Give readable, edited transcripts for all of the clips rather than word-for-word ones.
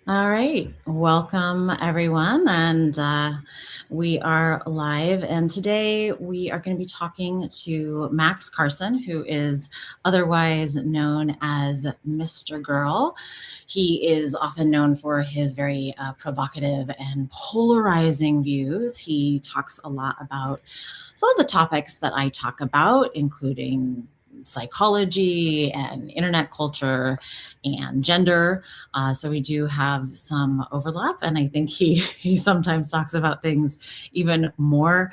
All right. Welcome, everyone. And we are live. And today we are going to be talking to Max Karson, who is otherwise known as Mr. Girl. He is often known for his very provocative and polarizing views. He talks a lot about some of the topics that I talk about, including psychology and internet culture and gender. So we do have some overlap, and I think he sometimes talks about things even more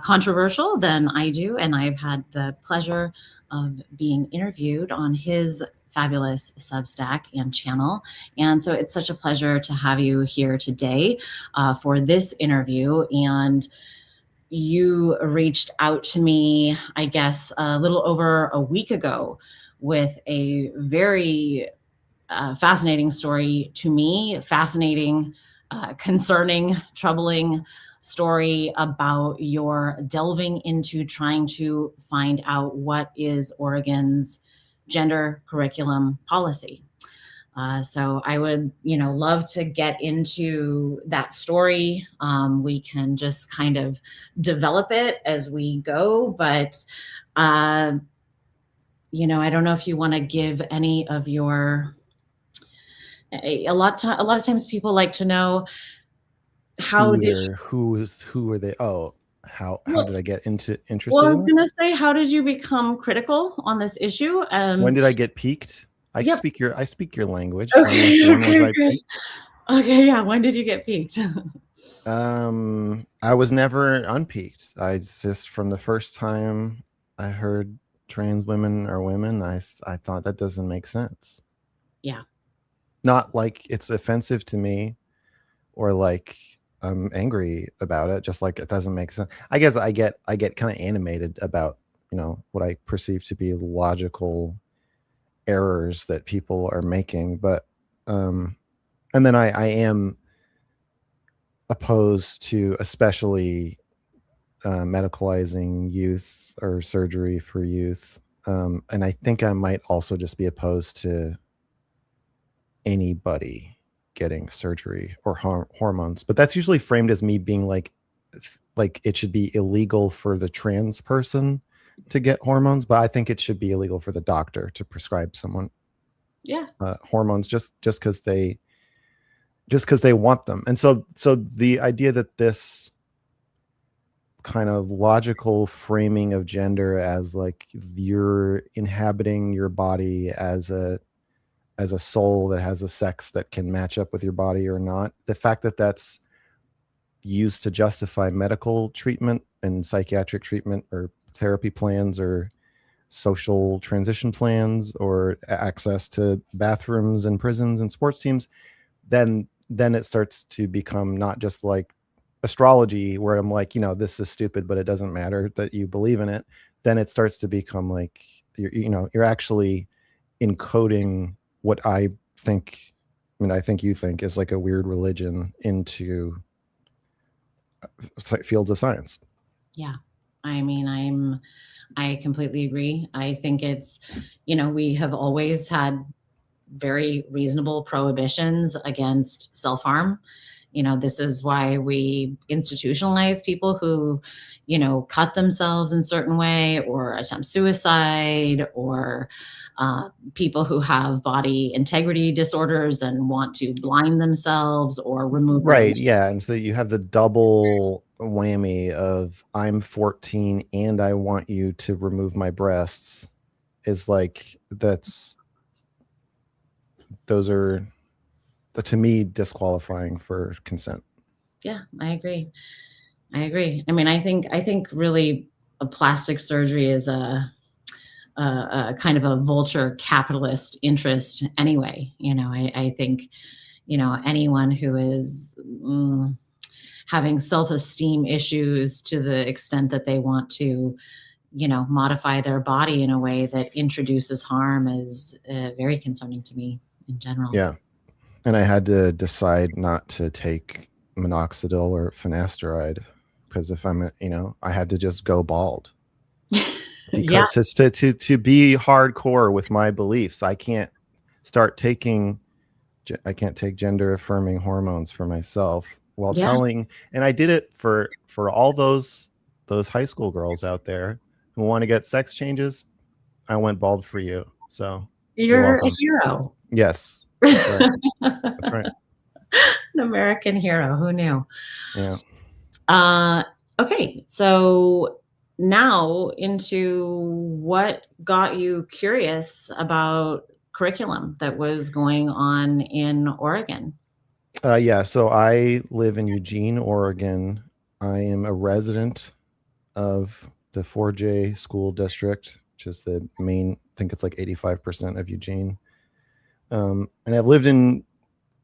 controversial than I do. And I've had the pleasure of being interviewed on his fabulous Substack and channel. And so it's such a pleasure to have you here today for this interview. And you reached out to me, I guess, a little over a week ago with a very fascinating story to me, fascinating, concerning, troubling story about your delving into trying to find out what is Oregon's gender curriculum policy. So I would, love to get into that story. We can just kind of develop it as we go, but I don't know if you want to give any of your. A lot of times people like to know how did you. Who are they? Oh, how Well, did I get well, interested I in was it? gonna say, how did you become critical on this issue? When did I get peaked? Yep. I speak your language. Okay. When was Okay. I Good. peaked? Okay. Yeah. When did you get peaked? I was never unpeaked. I just from the first time I heard trans women are women, I thought that doesn't make sense. Yeah. Not like it's offensive to me or like I'm angry about it, just like it doesn't make sense. I guess I get kind of animated about, what I perceive to be logical errors that people are making, but and then I am opposed to especially medicalizing youth or surgery for youth. And I think I might also just be opposed to anybody getting surgery or hormones, but that's usually framed as me being like it should be illegal for the trans person to get hormones, but I think it should be illegal for the doctor to prescribe someone Yeah. hormones just because they want them. And so the idea that this kind of logical framing of gender as like you're inhabiting your body as a soul that has a sex that can match up with your body or not, the fact that that's used to justify medical treatment and psychiatric treatment or therapy plans or social transition plans or access to bathrooms and prisons and sports teams, then it starts to become not just like astrology where I'm like, this is stupid, but it doesn't matter that you believe in it. Then it starts to become like you're actually encoding what I think you think is like a weird religion into fields of science. Yeah. I mean, I completely agree. I think it's, we have always had very reasonable prohibitions against self-harm. This is why we institutionalize people who, cut themselves in a certain way or attempt suicide or people who have body integrity disorders and want to blind themselves or remove their Right, yeah, and so you have the double whammy of I'm 14 and I want you to remove my breasts is like those are to me disqualifying for consent. Yeah, I agree. I agree. I mean, I think really a plastic surgery is a kind of a vulture capitalist interest anyway. I think, anyone who is having self-esteem issues to the extent that they want to, modify their body in a way that introduces harm is very concerning to me in general. Yeah. And I had to decide not to take minoxidil or finasteride because if I had to just go bald Yeah. because to be hardcore with my beliefs, I can't start taking I can't take gender affirming hormones for myself while Yeah. telling, and I did it for all those high school girls out there who want to get sex changes. I went bald for you. So you're You're a welcome. hero. Yes, that's right. That's right. An American hero. Who knew? Yeah. Uh, okay. So now into what got you curious about curriculum that was going on in Oregon? Yeah. So I live in Eugene, Oregon. I am a resident of the 4J school district, which is the main, I think it's like 85% of Eugene. And I've lived in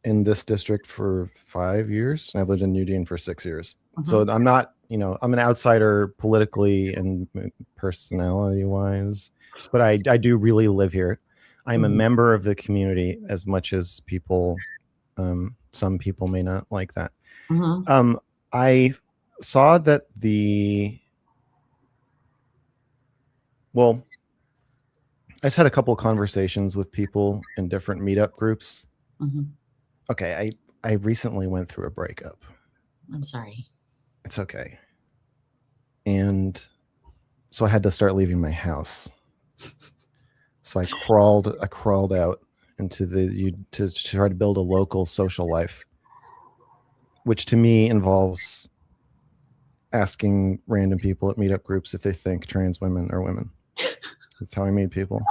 this district for 5 years, and I've lived in Eugene for 6 years. So Mhm. I'm not, I'm an outsider politically and personality wise, but I do really live here. I'm a Mhm. member of the community as much as some people may not like that. Mhm. I saw that well, I just had a couple of conversations with people in different meetup groups. Mhm. Okay, I recently went through a breakup. I'm sorry. It's okay. And so I had to start leaving my house. So I crawled out into to try to build a local social life, which to me involves asking random people at meetup groups if they think trans women are women. That's how I meet people.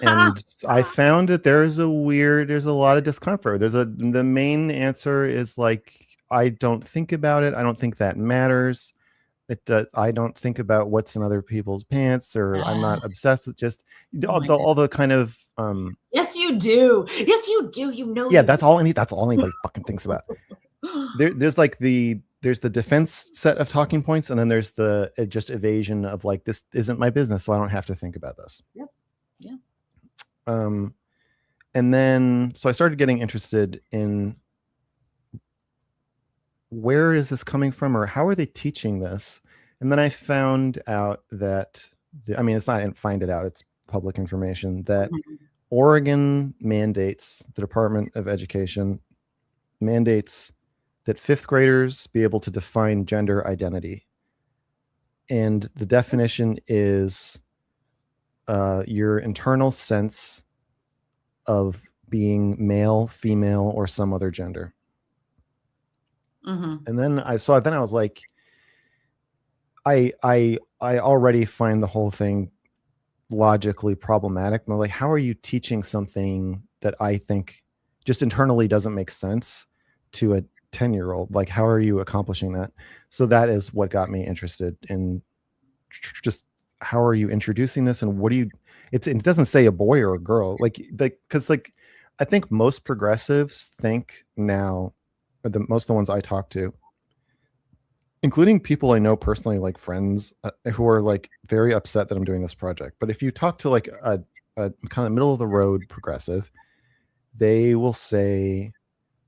And I found that there's a lot of discomfort. The main answer is like, I don't think about it. I don't think that matters. I don't think about what's in other people's pants, or I'm Yeah. not obsessed with just Oh my all the kind of Yes, you do. Yes, you do. You know yeah, you that's all I need. That's all anybody fucking thinks about. do. There's the defense set of talking points, and then there's the just evasion of like, this isn't my business, so I don't have to think about this. Yep. Yeah. Um, and then so I started getting interested in, where is this coming from, or how are they teaching this? And then I found out that I mean, it's not, I didn't find it out, it's public information, that Mhm. Oregon mandates, the Department of Education mandates that fifth graders be able to define gender identity. And the definition is your internal sense of being male, female, or some other gender. Mhm. And then I was like, I already find the whole thing logically problematic. And I'm like, how are you teaching something that I think just internally doesn't make sense to a 10-year-old? Like, how are you accomplishing that? So that is what got me interested in just, how are you introducing this, and what do you, it doesn't say a boy or a girl, because like I think most progressives think now, or most of the ones I talk to, including people I know personally, like friends, who are like very upset that I'm doing this project. But if you talk to like a kind of middle of the road progressive, they will say,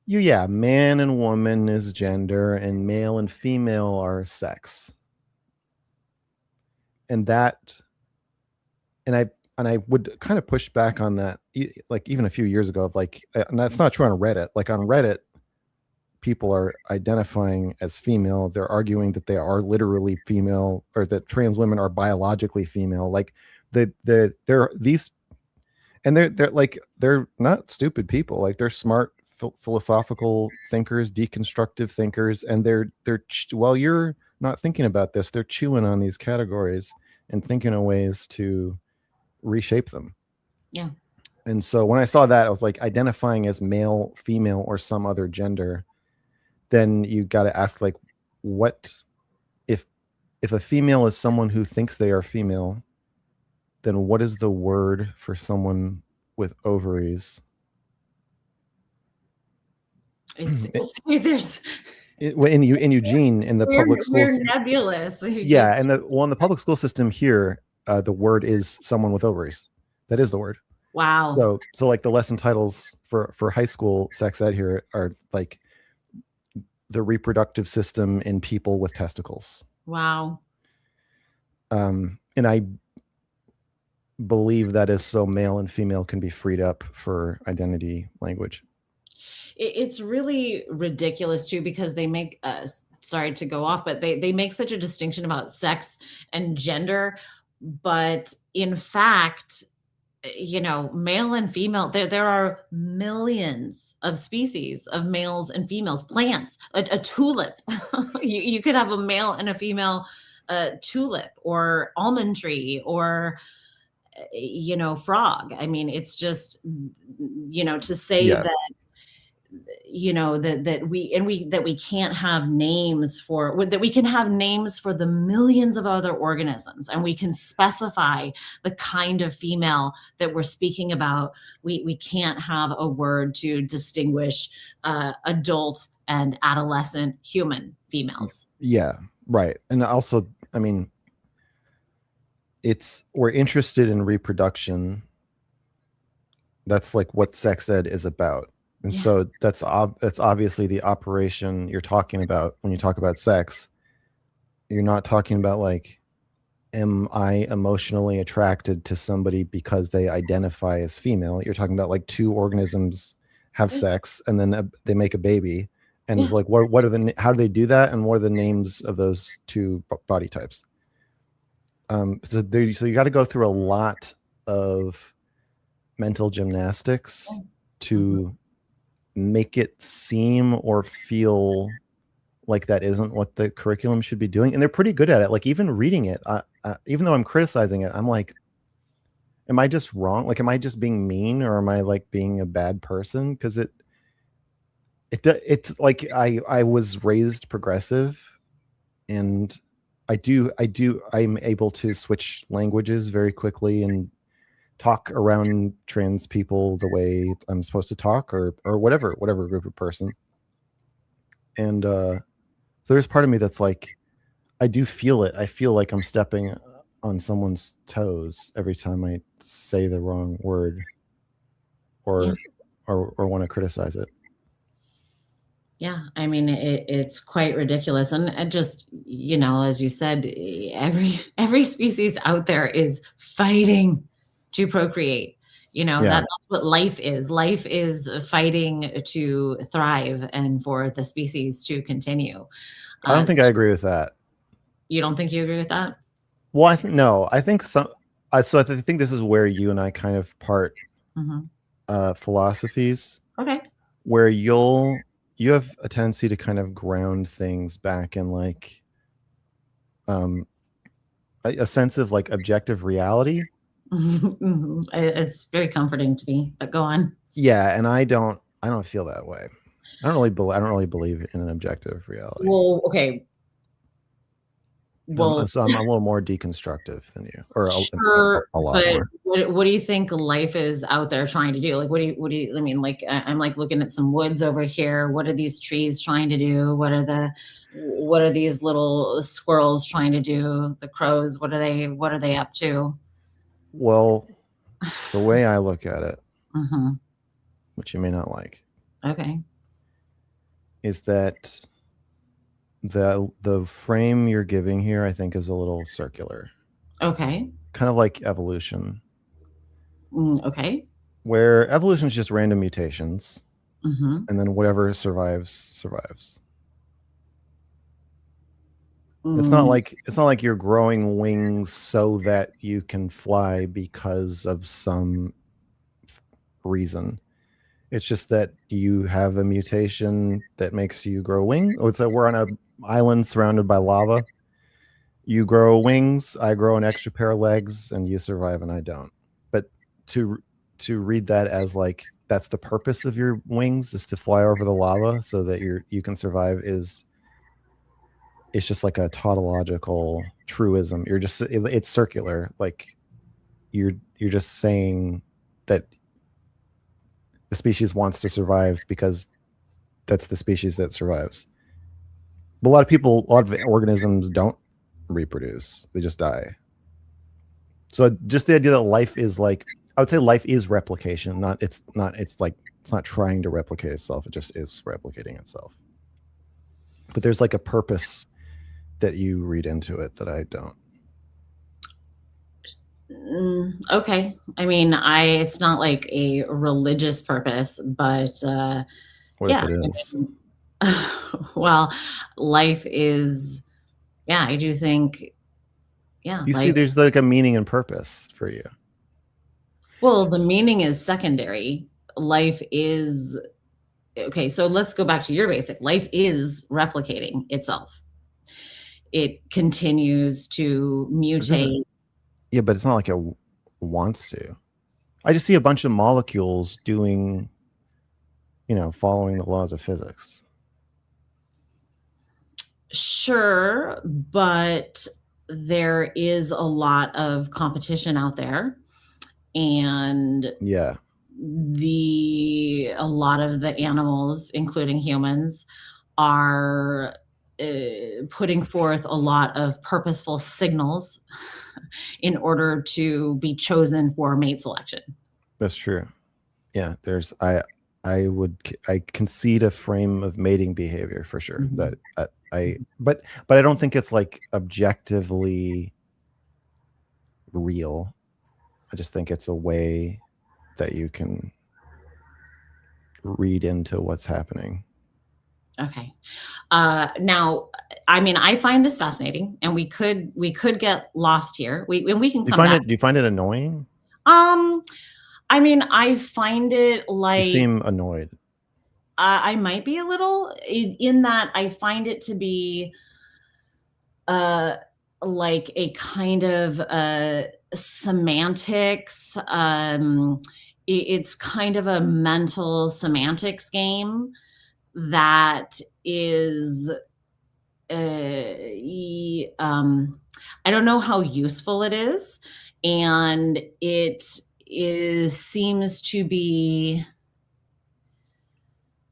yeah, man and woman is gender, and male and female are sex. And that, and I would kind of push back on that, like even a few years ago, of like, and that's not true on Reddit. Like on Reddit, people are identifying as female. They're arguing that they are literally female, or that trans women are biologically female. Like they're these, and they're like, they're not stupid people. Like they're smart philosophical thinkers, deconstructive thinkers, and while you're not thinking about this, they're chewing on these categories and thinking of ways to reshape them. Yeah. And so when I saw that, I was like, identifying as male, female, or some other gender, then you got to ask, like, what if a female is someone who thinks they are female, then what is the word for someone with ovaries? It's there's In Eugene, in the public we're schools, nebulous. yeah, and in the public school system here, the word is someone with ovaries. That is the word. Wow. So like the lesson titles for high school sex ed here are like, the reproductive system in people with testicles. Wow. And I believe that is so male and female can be freed up for identity language. It's really ridiculous too, because they make sorry to go off, but they make such a distinction about sex and gender, but in fact, male and female, there are millions of species of males and females. Plants, a tulip, you could have a male and a female tulip, or almond tree, or frog. I mean, it's just, to say Yeah. that, that we can't have names for, that we can have names for the millions of other organisms, and we can specify the kind of female that we're speaking about. We can't have a word to distinguish adult and adolescent human females. Yeah, right. And also, I mean, we're interested in reproduction. That's like what sex ed is about. And Yeah. so that's obviously the operation you're talking about when you talk about sex. You're not talking about like, am I emotionally attracted to somebody because they identify as female? You're talking about like two organisms have Yeah. sex and then they make a baby. And Yeah. like, what are how do they do that? And what are the names of those two body types? So you got to go through a lot of mental gymnastics Mhm. to make it seem or feel like that isn't what the curriculum should be doing. And they're pretty good at it. Like even reading it, even though I'm criticizing it, I'm like, am I just wrong? Like, am I just being mean, or am I like being a bad person? Because it's like I was raised progressive, and I'm able to switch languages very quickly and talk around trans people the way I'm supposed to talk, or whatever group of person. And there's part of me that's like, I do feel it. I feel like I'm stepping on someone's toes every time I say the wrong word, Yeah. or want to criticize it. Yeah, I mean, it's quite ridiculous, and just, as you said, every species out there is fighting to procreate. Yeah, That's what life is. Life is fighting to thrive and for the species to continue. I don't So think I agree with that. you don't think you agree with that? Well, I think no. I think some. I think this is where you and I kind of part Hmm. philosophies, Okay. where you have a tendency to kind of ground things back in like um a sense of like objective reality. It's very comforting to me, but go on. Yeah, and I don't feel that way. I don't really believe in an objective reality. Well, okay. Well, So I'm a little more deconstructive than you, or sure, a lot but more. what do you think life is out there trying to do? Like, I mean, like, I'm like looking at some woods over here. What are these trees trying to do? What are these little squirrels trying to do? The crows, what are they up to? Well, the way I look at it, Hmm. which you may not like, Okay. is that the frame you're giving here, I think, is a little circular, Okay. kind of like evolution, Okay. where evolution is just random mutations, Hmm. and then whatever survives survives. Mm, It's not like you're growing wings so that you can fly because of some reason. It's just that you have a mutation that makes you grow wings. Oh, it's that we're on a island surrounded by lava. You grow wings, I grow an extra pair of legs, and you survive and I don't. But to read that as like that's the purpose of your wings, is to fly over the lava so that you can survive, is it's just like a tautological truism. It's circular. Like you're just saying that the species wants to survive because that's the species that survives. But a lot of organisms don't reproduce; they just die. So just the idea that life is like, I would say life is replication. It's not trying to replicate itself. It just is replicating itself. But there's like a purpose that you read into it that I don't. Okay. I mean, it's not like a religious purpose, but What if yeah. it is? Well, life is, yeah, I do think, yeah, You see, life. there's like a meaning and purpose for you. Well, the meaning is secondary. Life is, okay, so let's go back to your basic. Life is replicating itself. It continues to It doesn't. mutate. Yeah, but it's not like it wants to. I just see a bunch of molecules doing, following the laws of physics. Sure, but there is a lot of competition out there, and Yeah. a lot of the animals, including humans, are putting forth a lot of purposeful signals in order to be chosen for mate selection. That's true. Yeah, I concede a frame of mating behavior for sure. Mhm. That but I don't think it's like objectively real. I just think it's a way that you can read into what's happening. Okay. Now, I mean, I find this fascinating, and we could get lost here. We can come back. Do you find it annoying? Um, I mean, I find it You like seem annoyed. I might be a little in that I find it to be uh like a kind of semantics. It's kind of a mental semantics game that is I don't know how useful it is, and it is seems to be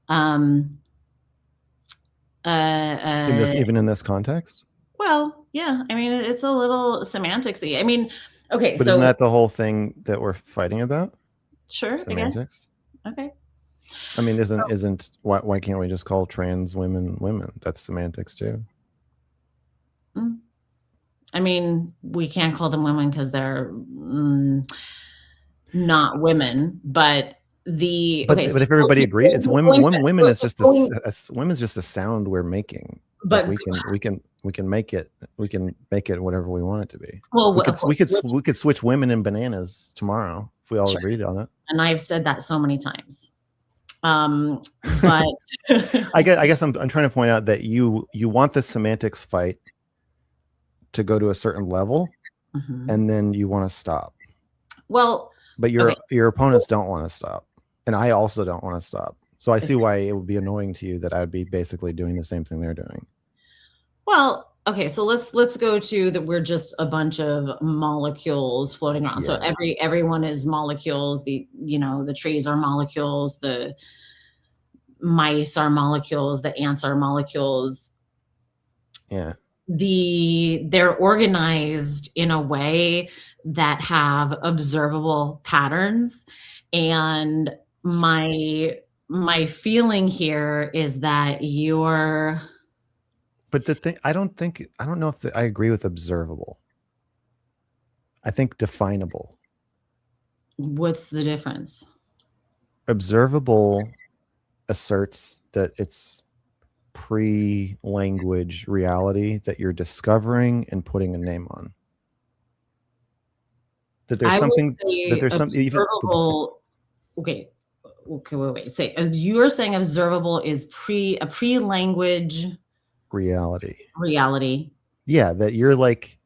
um, uh, In uh, this even in this context? well, yeah. I mean, it's a little semanticsy. I mean, okay, But isn't so that the whole thing that we're fighting about? sure, I guess. Semantics? Okay. I mean, isn't why can't we just call trans women women? That's semantics too. Mm. I mean, we can't call them women because they're not women, but But okay. So if everybody agrees, it's women. going, Women is just going, women's just a sound we're making. Like but we can make it whatever we want it to be. well, of course, We could switch women and bananas tomorrow if we all sure. agreed on it. And I've said that so many times. But I guess I'm trying to point out that you want the semantics fight to go to a certain level, Mhm. and then you want to stop. Well, But okay. your opponents don't want to stop, and I also don't want to stop. So I see why it would be annoying to you that I would be basically doing the same thing they're doing. Well, okay, so let's go to that we're just a bunch of molecules floating around. So Yeah. everyone is molecules. The trees are molecules, the mice are molecules, the ants are molecules. Yeah. They're organized in a way that have observable patterns, and my feeling here is that you're But the thing, I don't know if I agree with observable. I think definable. what's the difference? Observable asserts that it's pre-language reality that you're discovering and putting a name on. That there's I would something say even observable. Okay, okay, wait. Say you're saying observable is a pre-language reality. reality. Yeah, that you're like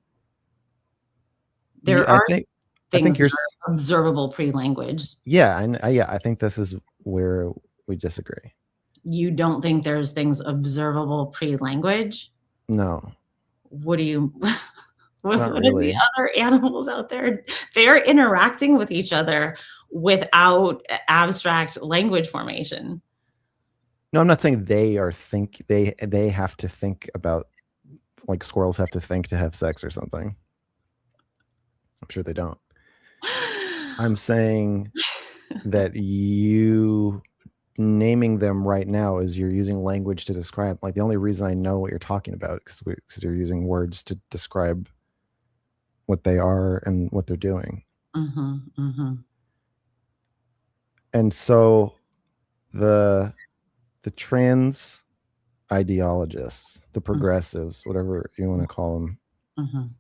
There I are think things you're that are observable pre-language. yeah, and I think this is where we disagree. You don't think there's things observable pre-language? No, What do you what not are the really. other animals out there? They're interacting with each other without abstract language formation. No, I'm not saying they have to think about, like squirrels have to think to have sex or something. I'm sure they don't. I'm saying that you naming them right now is you're using language to describe. Like the only reason I know what you're talking about is because you're using words to describe what they are and what they're doing. And so the trans ideologists, the progressives, whatever you want to call them,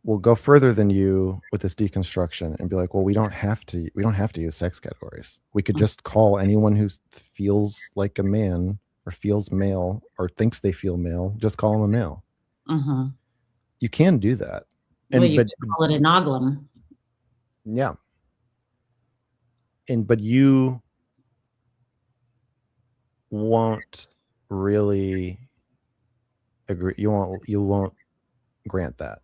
will go further than you with this deconstruction and be like, well, we don't have to use sex categories. We could just call anyone who feels like a man or feels male or thinks they feel male, just call them a male. You can do that. And well, you could call it a noglum. Yeah. But you won't really agree. You won't grant that.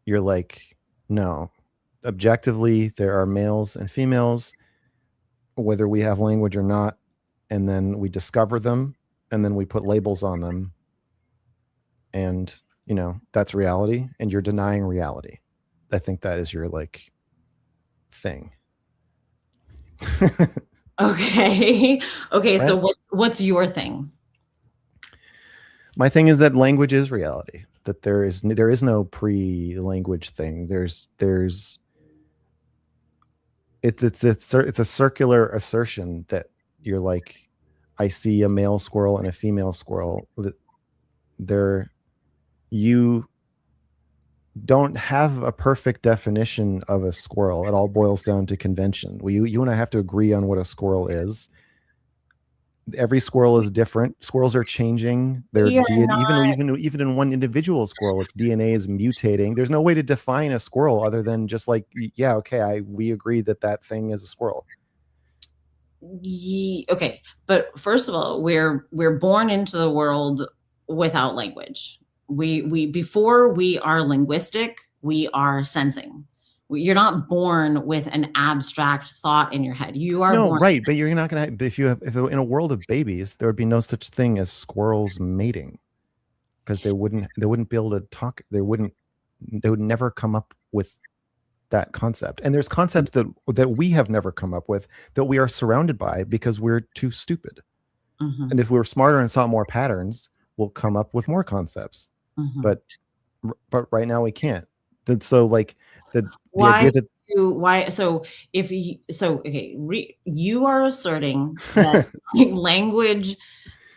You're like, no, objectively, there are males and females, whether we have language or not, and then we discover them, and then we put labels on them, and that's reality, and you're denying reality. I think that is your like thing. Okay. Right? So what's your thing? My thing is that language is reality. That there is no pre-language thing. It's a circular assertion that you're like, I see a male squirrel and a female squirrel. You don't have a perfect definition of a squirrel. It all boils down to convention. You and I have to agree on what a squirrel is. Every squirrel is different. Squirrels are changing. Even in one individual squirrel, its DNA is mutating. There's no way to define a squirrel other than just like, yeah, okay, we agree that thing is a squirrel. Okay, but first of all, we're born into the world without language. We before we are linguistic, we are sensing. You're not born with an abstract thought in your head. You are born. Right, but you're not gonna. If in a world of babies, there would be no such thing as squirrels mating, because they wouldn't be able to talk. They would never come up with that concept. And there's concepts that we have never come up with, that we are surrounded by because we're too stupid. And if we were smarter and saw more patterns, we'll come up with more concepts. But right now we can't. So like the idea that you are asserting that language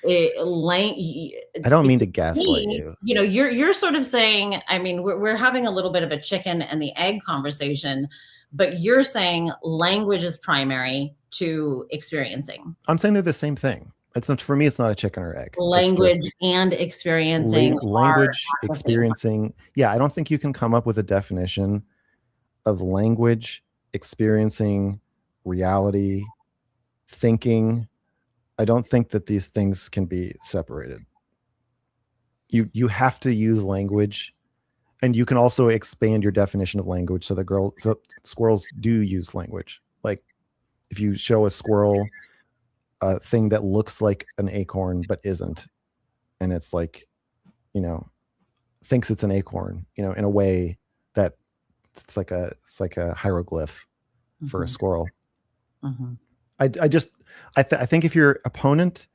I don't mean to gaslight you. You're sort of saying, I mean, we're having a little bit of a chicken and the egg conversation, but you're saying language is primary to experiencing. I'm saying they're the same thing. It's not, for me, it's not a chicken or egg. Language and experiencing. Language, experiencing. Yeah, I don't think you can come up with a definition of language, experiencing, reality, thinking. I don't think that these things can be separated. You have to use language, and you can also expand your definition of language so squirrels do use language. Like if you show a squirrel a thing that looks like an acorn but isn't, and it's like, thinks it's an acorn, in a way that it's like a hieroglyph for a squirrel. I think if your opponent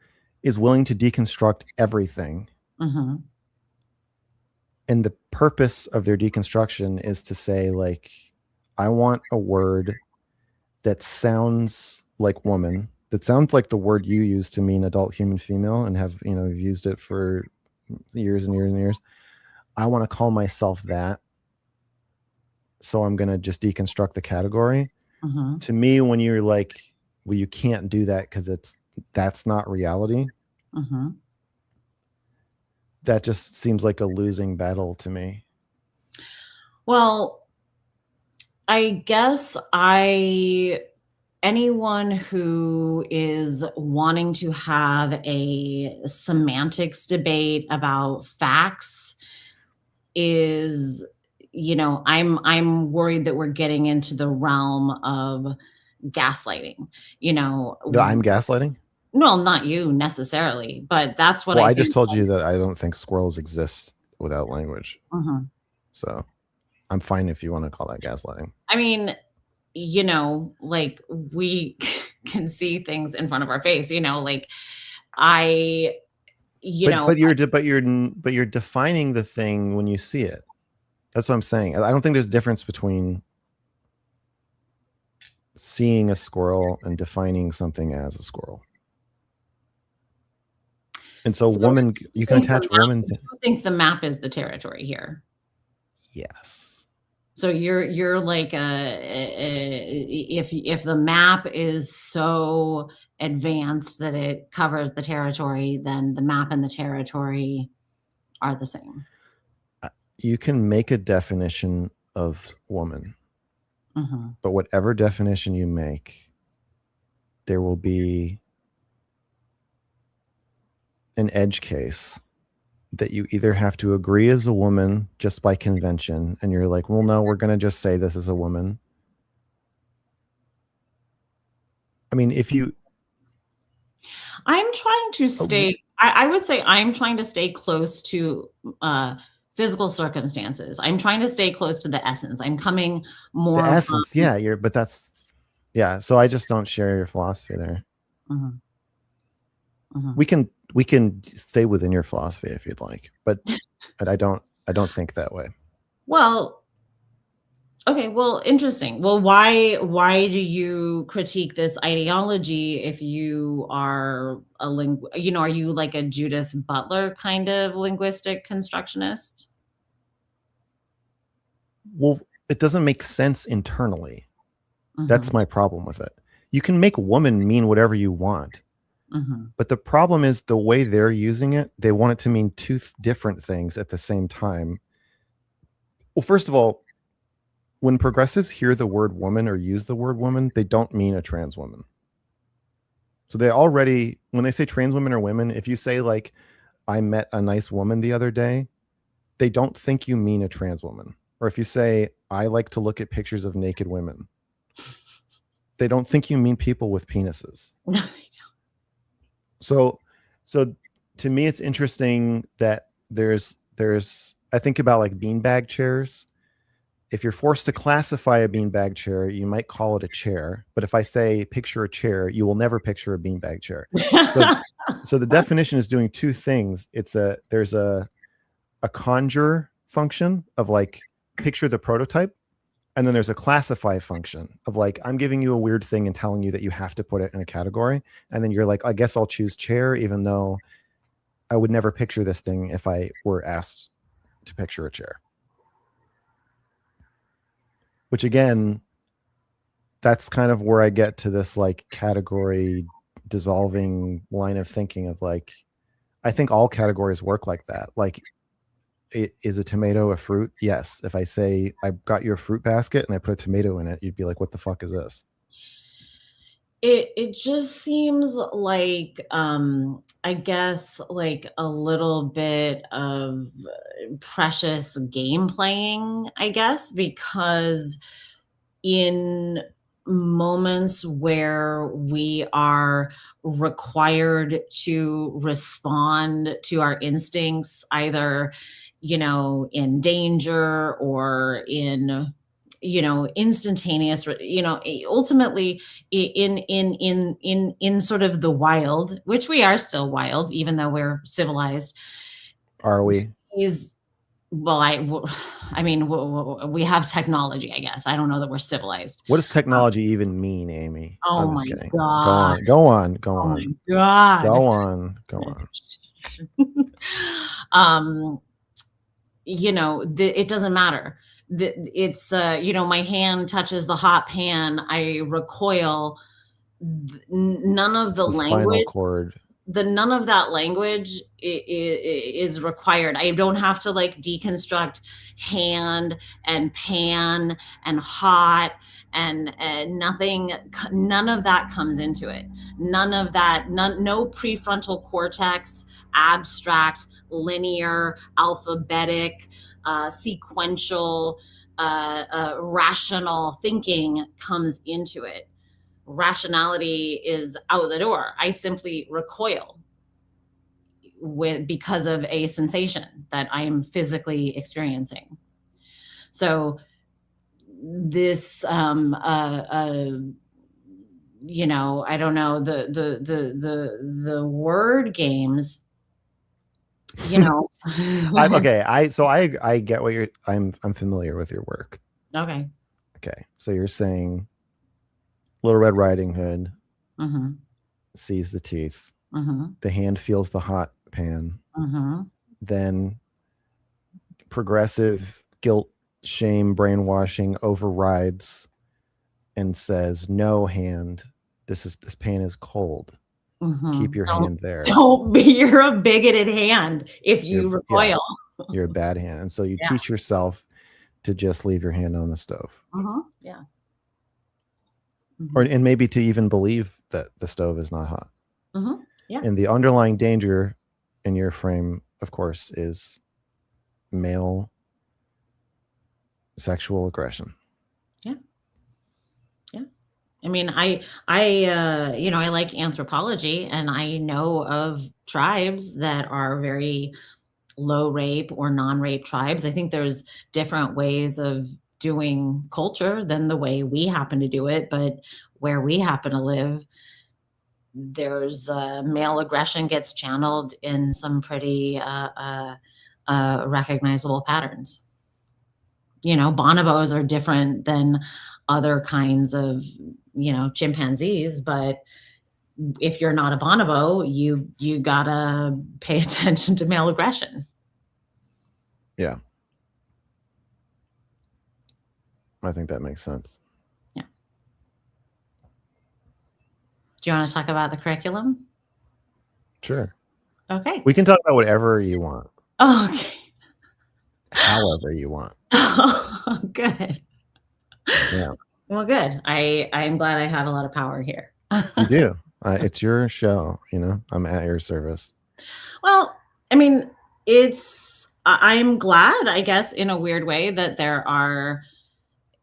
is willing to deconstruct everything, and the purpose of their deconstruction is to say, like, I want a word that sounds like woman, that sounds like the word you use to mean adult human female, and have used it for years and years and years. I want to call myself that, so I'm going to just deconstruct the category. To me, when you're like, well, you can't do that because that's not reality, that just seems like a losing battle to me. Well, I guess anyone who is wanting to have a semantics debate about facts is, I'm worried that we're getting into the realm of gaslighting. I'm gaslighting? No, not you necessarily, but that's what I just told you that I don't think squirrels exist without language. So I'm fine if you want to call that gaslighting. I mean, like we can see things in front of our face, like but you're defining the thing when you see it. That's what I'm saying. I don't think there's a difference between seeing a squirrel and defining something as a squirrel. And so So woman, you can attach woman to, you think the map is the territory here? yes. So you're like if the map is so advanced that it covers the territory, then the map and the territory are the same. You can make a definition of woman, Mm-hmm. but whatever definition you make, there will be an edge case that you either have to agree as a woman just by convention, and you're like, well, no, we're going to just say this is a woman. I mean, if you, I'm trying to stay, I would say I'm trying to stay close to physical circumstances. I'm trying to stay close to the essence. I'm coming the more essence, from. yeah, but that's, yeah. So I just don't share your philosophy there. Mhm, mhm. We can stay within your philosophy if you'd like, but I don't think that way. Well, okay, well, interesting. Well, why do you critique this ideology if you are are you like a Judith Butler kind of linguistic constructionist? Well, it doesn't make sense internally. That's Mhm, my problem with it. You can make woman mean whatever you want, mhm. but the problem is the way they're using it, they want it to mean two different things at the same time. Well, first of all, when progressives hear the word woman or use the word woman, they don't mean a trans woman. So they already, when they say trans women or women, if you say like, I met a nice woman the other day, they don't think you mean a trans woman. Or if you say, I like to look at pictures of naked women, they don't think you mean people with penises. So, so to me, it's interesting that I think about like beanbag chairs. If you're forced to classify a beanbag chair, you might call it a chair. But if I say picture a chair, you will never picture a beanbag chair. So, so the definition is doing two things. There's a conjure function of like picture the prototype, and then there's a classify function of like I'm giving you a weird thing and telling you that you have to put it in a category, and then you're like, I guess I'll choose chair, even though I would never picture this thing if I were asked to picture a chair. Which again, that's kind of where I get to this like category dissolving line of thinking of like, I think all categories work like that. Like, is a tomato a fruit? Yes. If I say I got you a fruit basket and I put a tomato in it, you'd be like, what the fuck is this? It just seems like, I guess, like a little bit of precious game playing, I guess, because in moments where we are required to respond to our instincts, either, in danger or in, instantaneous, ultimately in sort of the wild, which we are still wild, even though we're civilized, Are we? is well, I mean, we have technology, I guess. I don't know that we're civilized. What does technology even mean, Amy? Oh I'm just my kidding. Go god. on. Go on. Go Oh my on. god. Go on. Go on. um, it doesn't matter. It's my hand touches the hot pan, I recoil. None of It's the the spinal language cord. none of that language is required. I don't have to like deconstruct hand and pan and hot and nothing. None of that comes into it. None of that. No prefrontal cortex, abstract, linear, alphabetic, sequential, rational thinking comes into it. Rationality is out the door. I simply recoil because of a sensation that I'm physically experiencing. So this I don't know, the word games you know. I get what I'm familiar with your work. Okay. Okay. So you're saying Little Red Riding Hood Mm-hmm. sees the teeth. Mm-hmm. The hand feels the hot pan. Mm-hmm. Then progressive guilt, shame, brainwashing overrides and says, "No, hand. This pain is cold. Mm-hmm. Keep your Don't hand there. don't be, you're a bigoted hand if you Yeah, recoil. you're a bad hand." And so you Yeah. teach yourself to just leave your hand on the stove. Mm-hmm. Yeah. Or Mm-hmm. and maybe to even believe that the stove is not hot. Mm-hmm. Yeah. And the underlying danger in your frame, of course, is male sexual aggression. Yeah. Yeah. I mean, I like anthropology, and I know of tribes that are very low rape or non-rape tribes. I think there's different ways of doing culture than the way we happen to do it, but where we happen to live, there's male aggression gets channeled in some pretty recognizable patterns. Bonobos are different than other kinds of, chimpanzees, but if you're not a bonobo, you gotta pay attention to male aggression. Yeah. I think that makes sense. Yeah. Do you want to talk about the curriculum? Sure. Okay. We can talk about whatever you want, Oh, okay. however you want. Oh, good. Yeah. Well, good. I'm glad I have a lot of power here. You do. It's your show, I'm at your service. Well, I mean, I'm glad, I guess, in a weird way that there are,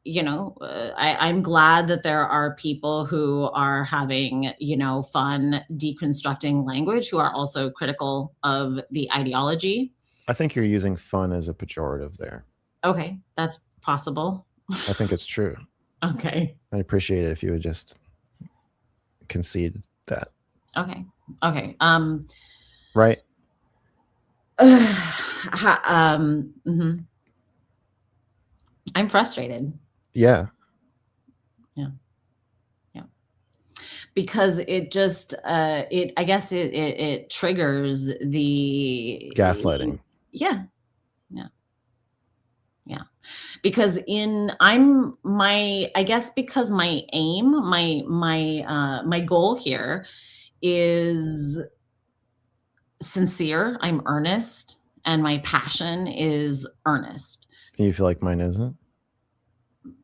I'm glad that there are people who are having, fun deconstructing language, who are also critical of the ideology. I think you're using fun as a pejorative there. Okay, that's possible. I think it's true. Okay. I'd appreciate it if you would just concede that. Okay. Okay. Right? Mhm. I'm frustrated. Yeah. Yeah. Yeah. Because it just I guess it triggers the Gaslighting. Yeah. Yeah. Yeah. Because I guess because my aim, my goal here is sincere, I'm earnest, and my passion is earnest. You feel like mine isn't?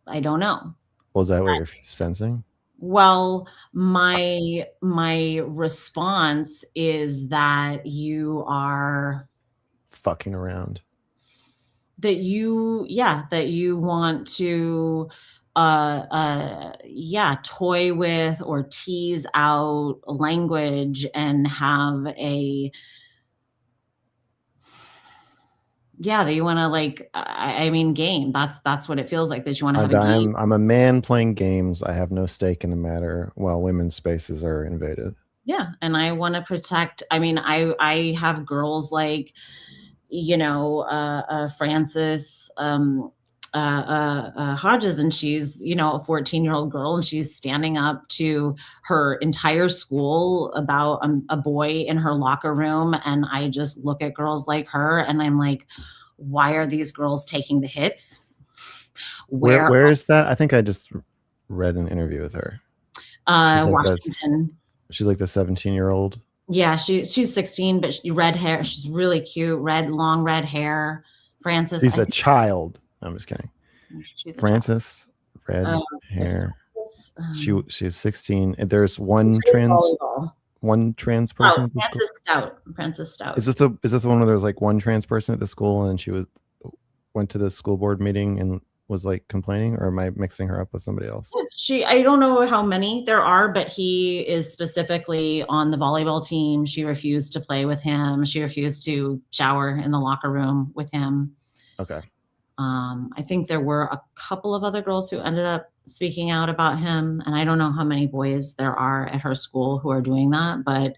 I don't know. Was that what you're sensing? Well, my response is that you are Fucking around. that you want to toy with or tease out language and have that you want to, like, I mean, game. That's what it feels like, that you want to have a game. I'm a man playing games. I have no stake in the matter while women's spaces are invaded. Yeah, and I want to protect. I mean, I have girls like, Frances Hodges, and she's, a 14-year-old girl, and she's standing up to her entire school about a boy in her locker room. And I just look at girls like her, and I'm like, why are these girls taking the hits? Where is that? I think I just read an interview with her. Washington. She's like the 17-year-old. Yeah, she's 16, but red hair. She's really cute. Long red hair. Frances. She's a child. I'm just kidding. Frances, red hair. She's 16. And there's one trans person at the school. Frances Stout. Is this the one where there's like one trans person at the school and she went to the school board meeting and was like complaining, or am I mixing her up with somebody else? I don't know how many there are, but he is specifically on the volleyball team. She refused to play with him. She refused to shower in the locker room with him. Okay. I think there were a couple of other girls who ended up speaking out about him, and I don't know how many boys there are at her school who are doing that, but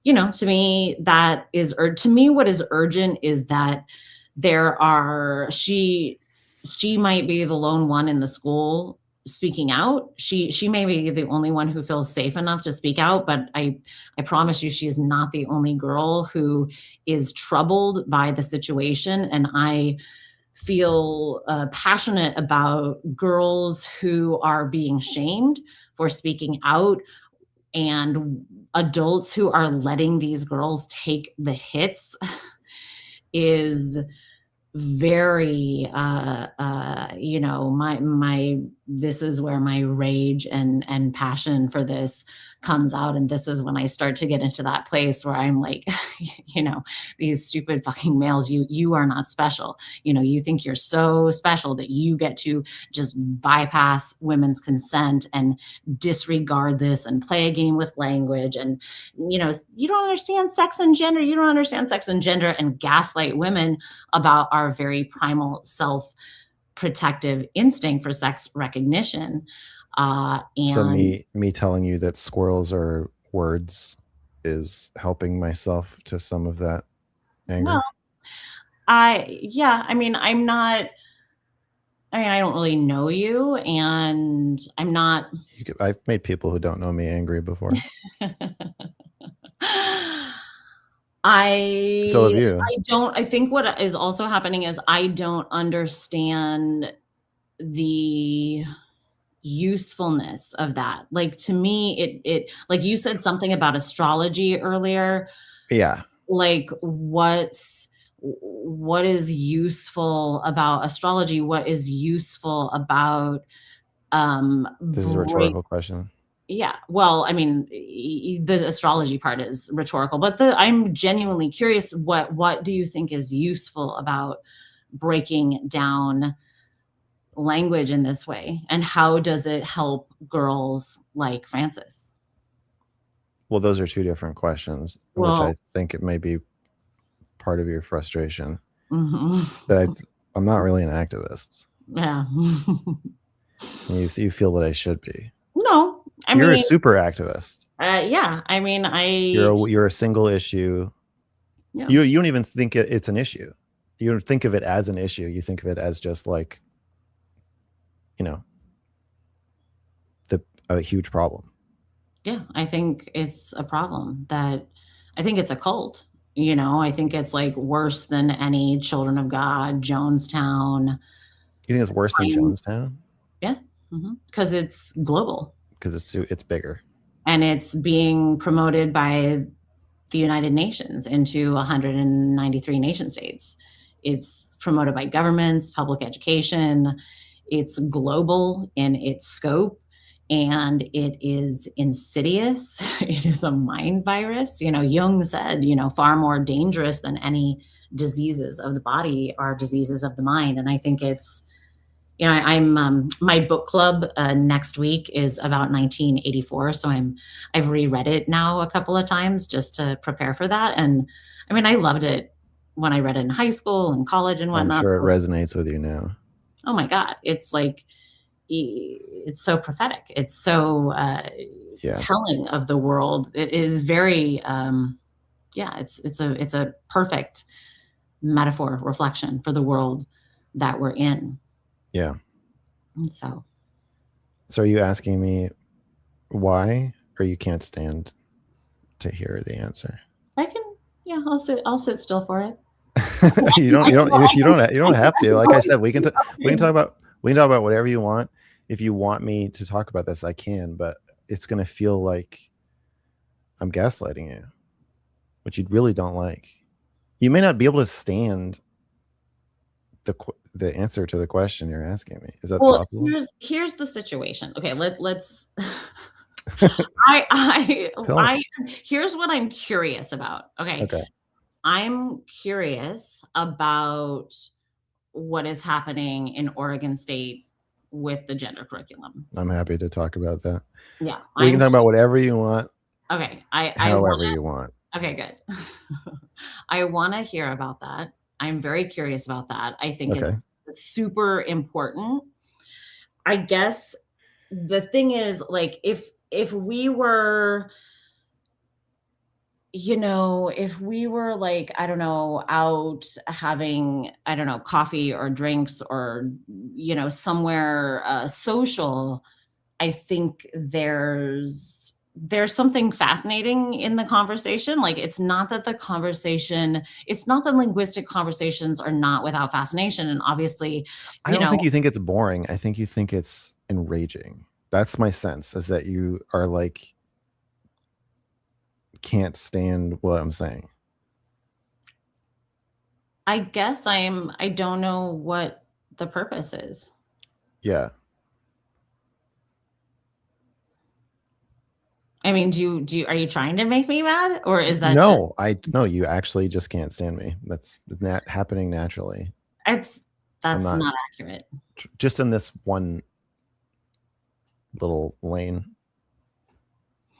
to me, that is, to me, what is urgent is that she might be the lone one in the school speaking out. She may be the only one who feels safe enough to speak out, but I promise you, she's not the only girl who is troubled by the situation. And I feel passionate about girls who are being shamed for speaking out, and adults who are letting these girls take the hits is very my this is where my rage and passion for this comes out. And this is when I start to get into that place where I'm like, these stupid fucking males, you are not special. You think you're so special that you get to just bypass women's consent and disregard this and play a game with language. And you don't understand sex and gender, and gaslight women about our very primal self protective instinct for sex recognition. So And me telling you that squirrels are words is helping myself to some of that well, anger. I don't really know you, and I'm not. I've made people who don't know me angry before. So have you. I think what is also happening is I don't understand the usefulness of that. Like, to me, it like, you said something about astrology earlier. Yeah. Like, what is useful about astrology? What is useful about This is a rhetorical question. yeah, well, the astrology part is rhetorical, but I'm genuinely curious, what do you think is useful about breaking down language in this way, and how does it help girls like Frances? Well, those are two different questions, which Well, I think it may be part of your frustration. mhm. That I'm not really an activist. Yeah. You feel that I should be. No, You're a super activist. yeah, You're a single issue. yeah. You don't even think it's an issue. You don't think of it as an issue. You think of it as just like, a huge problem. Yeah, I think it's a problem. I think it's a cult. I think it's like worse than any Children of God, Jonestown. You think it's worse than Jonestown? Yeah, because it's global Because it's bigger. and it's being promoted by the United Nations into 193 nation states. It's promoted by governments, public education. It's global in its scope, and it is insidious. It is a mind virus. Jung said, far more dangerous than any diseases of the body are diseases of the mind. And I think it's, I'm my book club next week is about 1984, so I've reread it now a couple of times just to prepare for that. And I loved it when I read it in high school and college and I'm whatnot. sure it resonates with you now. Oh my God, it's like, it's so prophetic. It's so telling of the world. It is very yeah. It's a perfect metaphor reflection for the world that we're in. Yeah. So are you asking me why, or you can't stand to hear the answer? I can, yeah, I'll sit still for it. you don't have to. Like I said, we can talk about whatever you want. If you want me to talk about this, I can, but it's going to feel like I'm gaslighting you, which you really don't like. You may not be able to stand the answer to the question you're asking me. Is that possible? Here's the situation. Okay, let's here's what I'm curious about. Okay. I'm curious about what is happening in Oregon State with the gender curriculum. I'm happy to talk about that. Yeah. We can talk about whatever you want. Okay. However you want. Okay, good. I want to hear about that. I'm very curious about that. I think it's super important. I guess the thing is, like, if we were if we were like, I don't know, out having, I don't know, coffee or drinks or, somewhere social, I think there's something fascinating in the conversation. Like it's not that linguistic conversations are not without fascination. And obviously, I don't think you think it's boring. I think you think it's enraging. That's my sense, is that you are like, can't stand what I'm saying. I guess I don't know what the purpose is. Yeah. I mean, are you trying to make me mad, or is that just No, you actually just can't stand me. That's happening naturally. it's I'm that's not not accurate. just in this one little lane.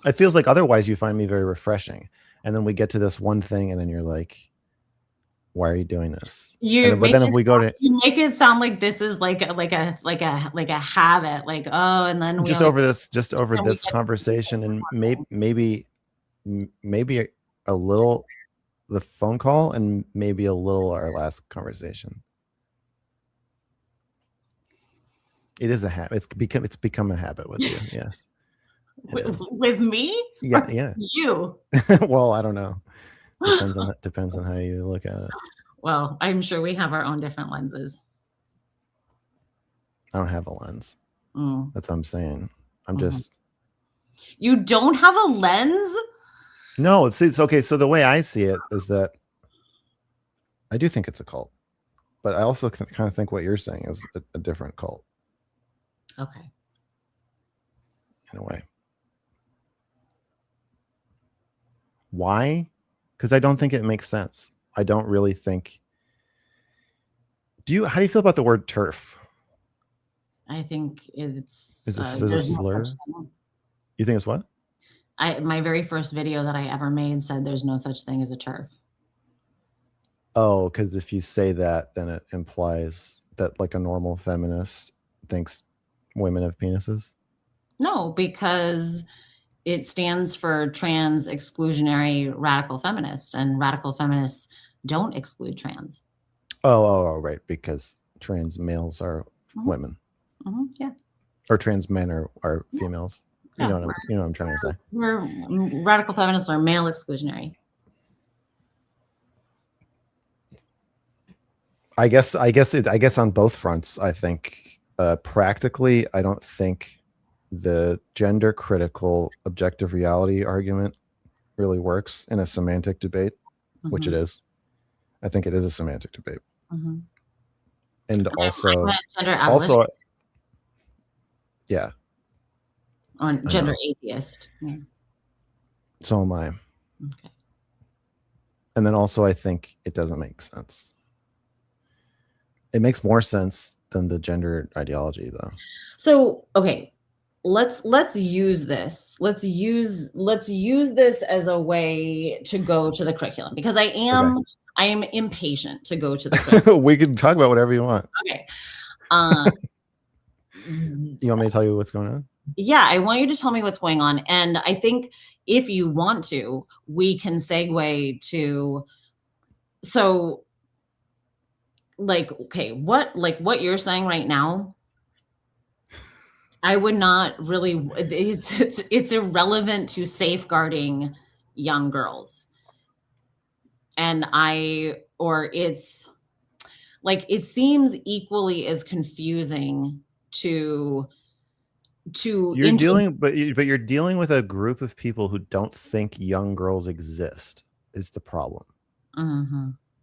It feels like otherwise you find me very refreshing. And then we get to this one thing and then you're like, why are you doing this? But then if we go to You make it sound like this is like a habit, like, oh, and then we just always over this get conversation, and maybe a little the phone call, and maybe a little our last conversation. It is a habit. It's become a habit with you. Yes. with me? Yeah, yeah. You? Well, I don't know. Depends on how you look at it. Well, I'm sure we have our own different lenses. I don't have a lens. That's what I'm saying. I'm just. You don't have a lens? No, it's okay. So the way I see it is that I do think it's a cult, but I also kind of think what you're saying is a different cult. Okay. In a way. Why? Because I don't think it makes sense. I don't really think. How do you feel about the word turf? I think it's is a slur. You think it's what? My very first video that I ever made said there's no such thing as a turf. Oh, because if you say that, then it implies that like a normal feminist thinks women have penises. No, because it stands for trans exclusionary radical feminist, and radical feminists don't exclude trans. Oh, right, because trans males are women. Yeah. Or trans men are females. Yeah. You know what I'm trying to say. Radical feminists are male exclusionary. I guess on both fronts. I think practically, I don't think the gender critical objective reality argument really works in a semantic debate, which it is. I think it is a semantic debate. And also, yeah. Or gender atheist. Yeah. So am I. Okay. And then also, I think it doesn't make sense. It makes more sense than the gender ideology, though. So, okay, let's use this. Let's use this as a way to go to the curriculum, because I am impatient to go to the curriculum. We can talk about whatever you want. Okay. You want me to tell you what's going on? Yeah, I want you to tell me what's going on. And I think if you want to, we can segue to, so like, okay, what you're saying right now, I would not really, it's irrelevant to safeguarding young girls. And it's like, it seems equally as confusing to you're dealing with a group of people who don't think young girls exist is the problem.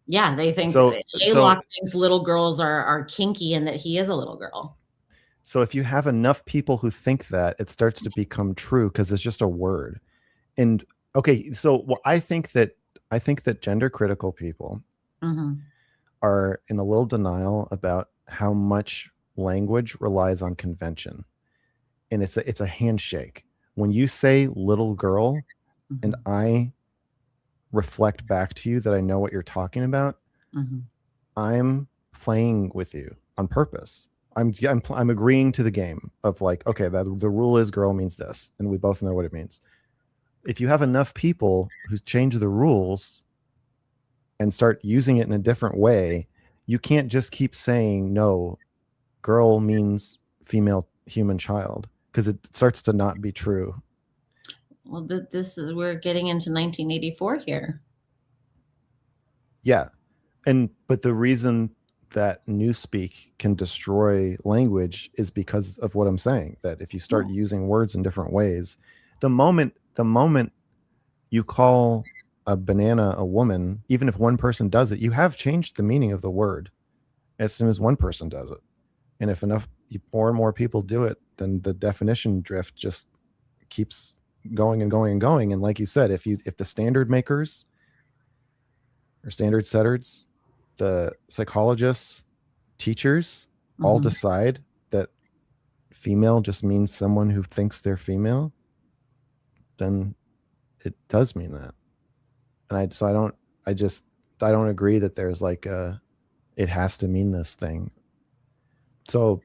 Yeah, they think Aylock thinks little girls are kinky and that he is a little girl. So if you have enough people who think that, it starts to become true, because it's just a word. And okay, so I think that gender critical people are in a little denial about how much language relies on convention. And it's a handshake. When you say little girl, and I reflect back to you that I know what you're talking about, I'm playing with you on purpose. I'm agreeing to the game of like, okay, the rule is girl means this, and we both know what it means. if you have enough people who change the rules and start using it in a different way, you can't just keep saying no, girl means female human child, because it starts to not be true. Well, this is, we're getting into 1984 here. Yeah. But the reason that newspeak can destroy language is because of what I'm saying, that if you start using words in different ways, the moment you call a banana a woman, even if one person does it, you have changed the meaning of the word as soon as one person does it. And if enough more and more people do it, then the definition drift just keeps going and going and going. And like you said, if the standard makers or standard setters, the psychologists, teachers all decide that female just means someone who thinks they're female, then it does mean that. And I don't agree that there's like it has to mean this thing. So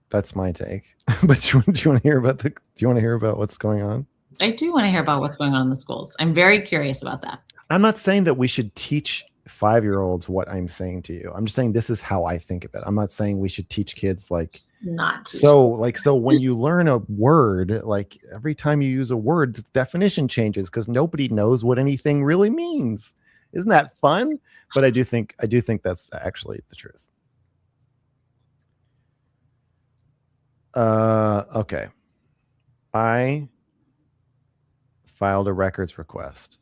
that's my take. But do you want to hear about what's going on? I do want to hear about what's going on in the schools. I'm very curious about that. I'm not saying that we should teach 5-year-olds what I'm saying to you. I'm just saying this is how I think of it. I'm not saying we should teach kids like Not teach. So when you learn a word, like every time you use a word, the definition changes because nobody knows what anything really means. Isn't that fun? But I do think that's actually the truth. Okay. I filed a records request.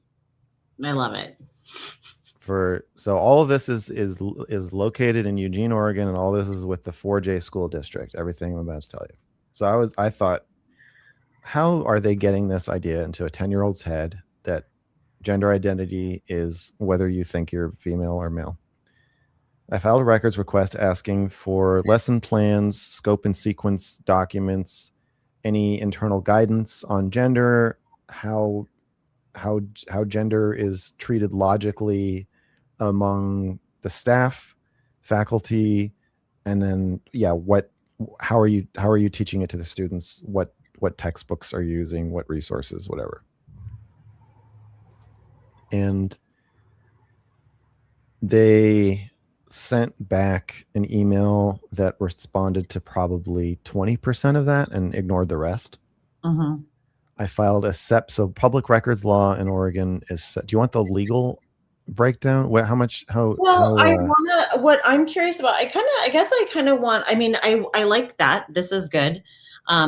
I love it. So all of this is located in Eugene, Oregon, and all this is with the 4J school district. Everything I'm about to tell you. So I thought, how are they getting this idea into a 10-year-old's head that gender identity is whether you think you're female or male? I filed a records request asking for lesson plans, scope and sequence documents, any internal guidance on gender, how gender is treated logically among the staff, faculty, and then how are you teaching it to the students? What textbooks are you using? What resources? Whatever. And they sent back an email that responded to probably 20% of that and ignored the rest. I filed a SEP. So public records law in Oregon is. Do you want the legal breakdown? What I'm curious about, I mean, I like that. This is good.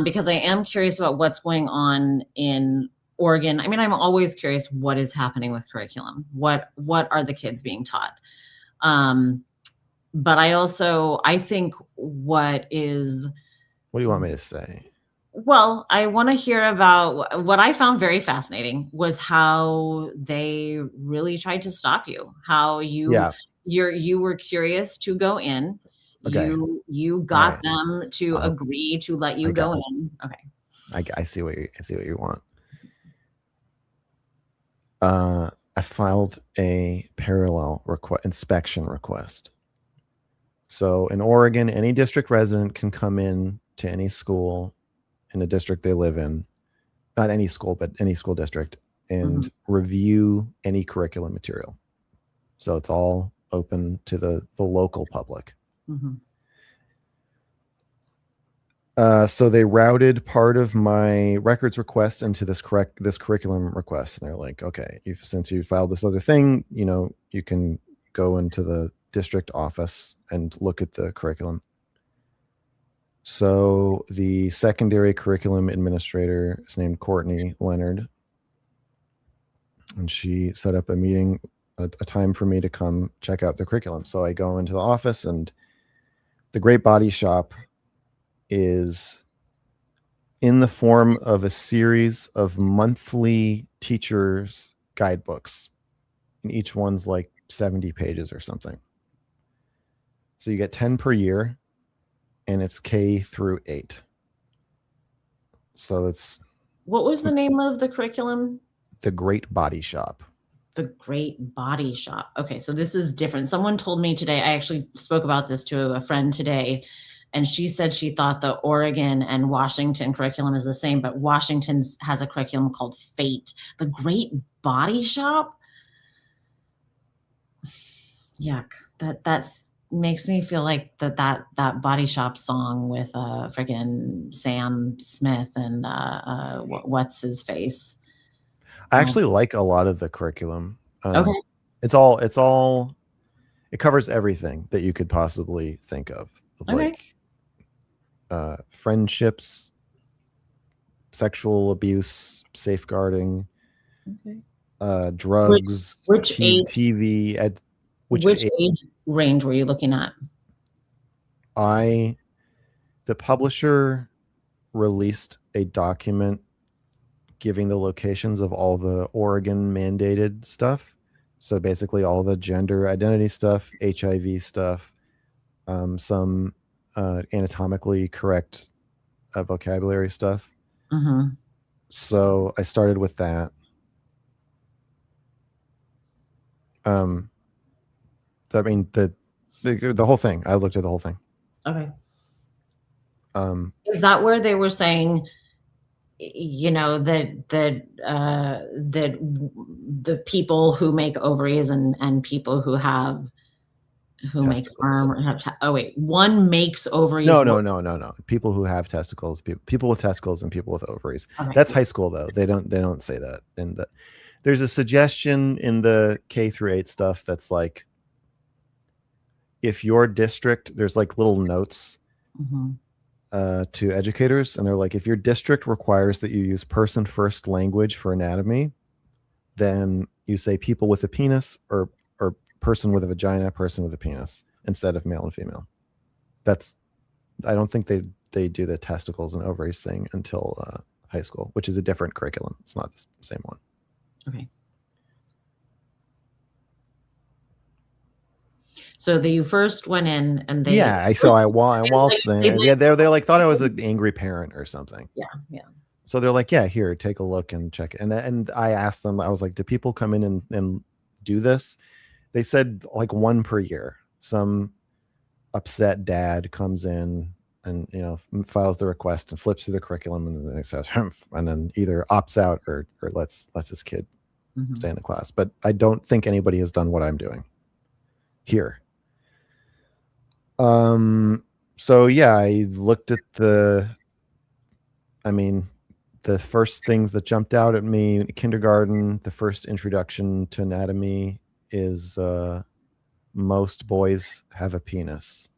Because I am curious about what's going on in Oregon. I mean, I'm always curious what is happening with curriculum. What are the kids being taught? But I think what do you want me to say? Well, I want to hear about what I found very fascinating was how they really tried to stop you. How you were curious to go in. Okay. You got them to agree to let you go in. Okay. I see what you want. I filed a parallel inspection request. So in Oregon, any district resident can come in to any school in the district they live in, not any school, but any school district, and review any curriculum material. So it's all open to the local public. So they routed part of my records request into this curriculum request. And they're like, okay, since you filed this other thing, you can go into the district office and look at the curriculum. So the secondary curriculum administrator is named Courtney Leonard, and she set up a meeting, a time for me to come check out the curriculum. So I go into the office, and the Great Body Shop is in the form of a series of monthly teachers' guidebooks, and each one's like 70 pages or something. So you get 10 per year, and it's K through 8. So that's. What was the name of the curriculum? The Great Body Shop. The Great Body Shop. Okay, so this is different. Someone told me today, I actually spoke about this to a friend today, and she said she thought the Oregon and Washington curriculum is the same, but Washington's has a curriculum called FATE, the Great Body Shop. Yuck. That's makes me feel like that Body Shop song with friggin' Sam Smith and what's his face. I actually like a lot of the curriculum. Okay. It covers everything that you could possibly think of Okay. like friendships, sexual abuse, safeguarding, Okay. drugs, Which age? TV. Which age range were you looking at? The publisher released a document giving the locations of all the Oregon mandated stuff. So basically all the gender identity stuff, HIV stuff, some anatomically correct vocabulary stuff. Mm-hmm. So I started with that. I mean the whole thing. I looked at the whole thing. Okay. Is that where they were saying, you know, that the people who make ovaries and people who make sperm have one makes ovaries? No. People who have testicles, people with testicles and people with ovaries. Okay. That's high school though. They don't say that. And there's a suggestion in the K-8 stuff that's like, if your district, there's like little notes to educators, and they're like, if your district requires that you use person first language for anatomy, then you say people with a penis or person with a vagina, person with a penis, instead of male and female. I don't think they do the testicles and ovaries thing until high school, which is a different curriculum. It's not the same one. Okay. So you first went in and they I waltzed in. Yeah, they like thought I was an angry parent or something. Yeah. So they're like, yeah, here, take a look and check it. And I asked them, I was like, do people come in and do this? They said like one per year. Some upset dad comes in and, you know, files the request and flips through the curriculum and then says, and then either opts out or lets his kid stay in the class. But I don't think anybody has done what I'm doing here. So yeah, I looked at the first things that jumped out at me. Kindergarten, the first introduction to anatomy is most boys have a penis.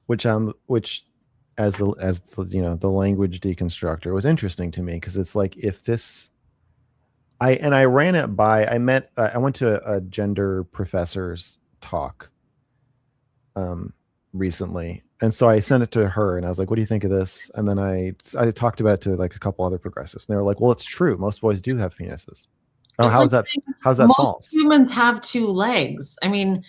Which as the you know, the language deconstructor was interesting to me, because it's like, if this I ran it by, I went to a gender professor's talk recently, and so I sent it to her and I was like, what do you think of this? And then I talked about it to like a couple other progressives, and they were like, well, it's true, most boys do have penises. Oh, how's that false? Humans have two legs. I mean,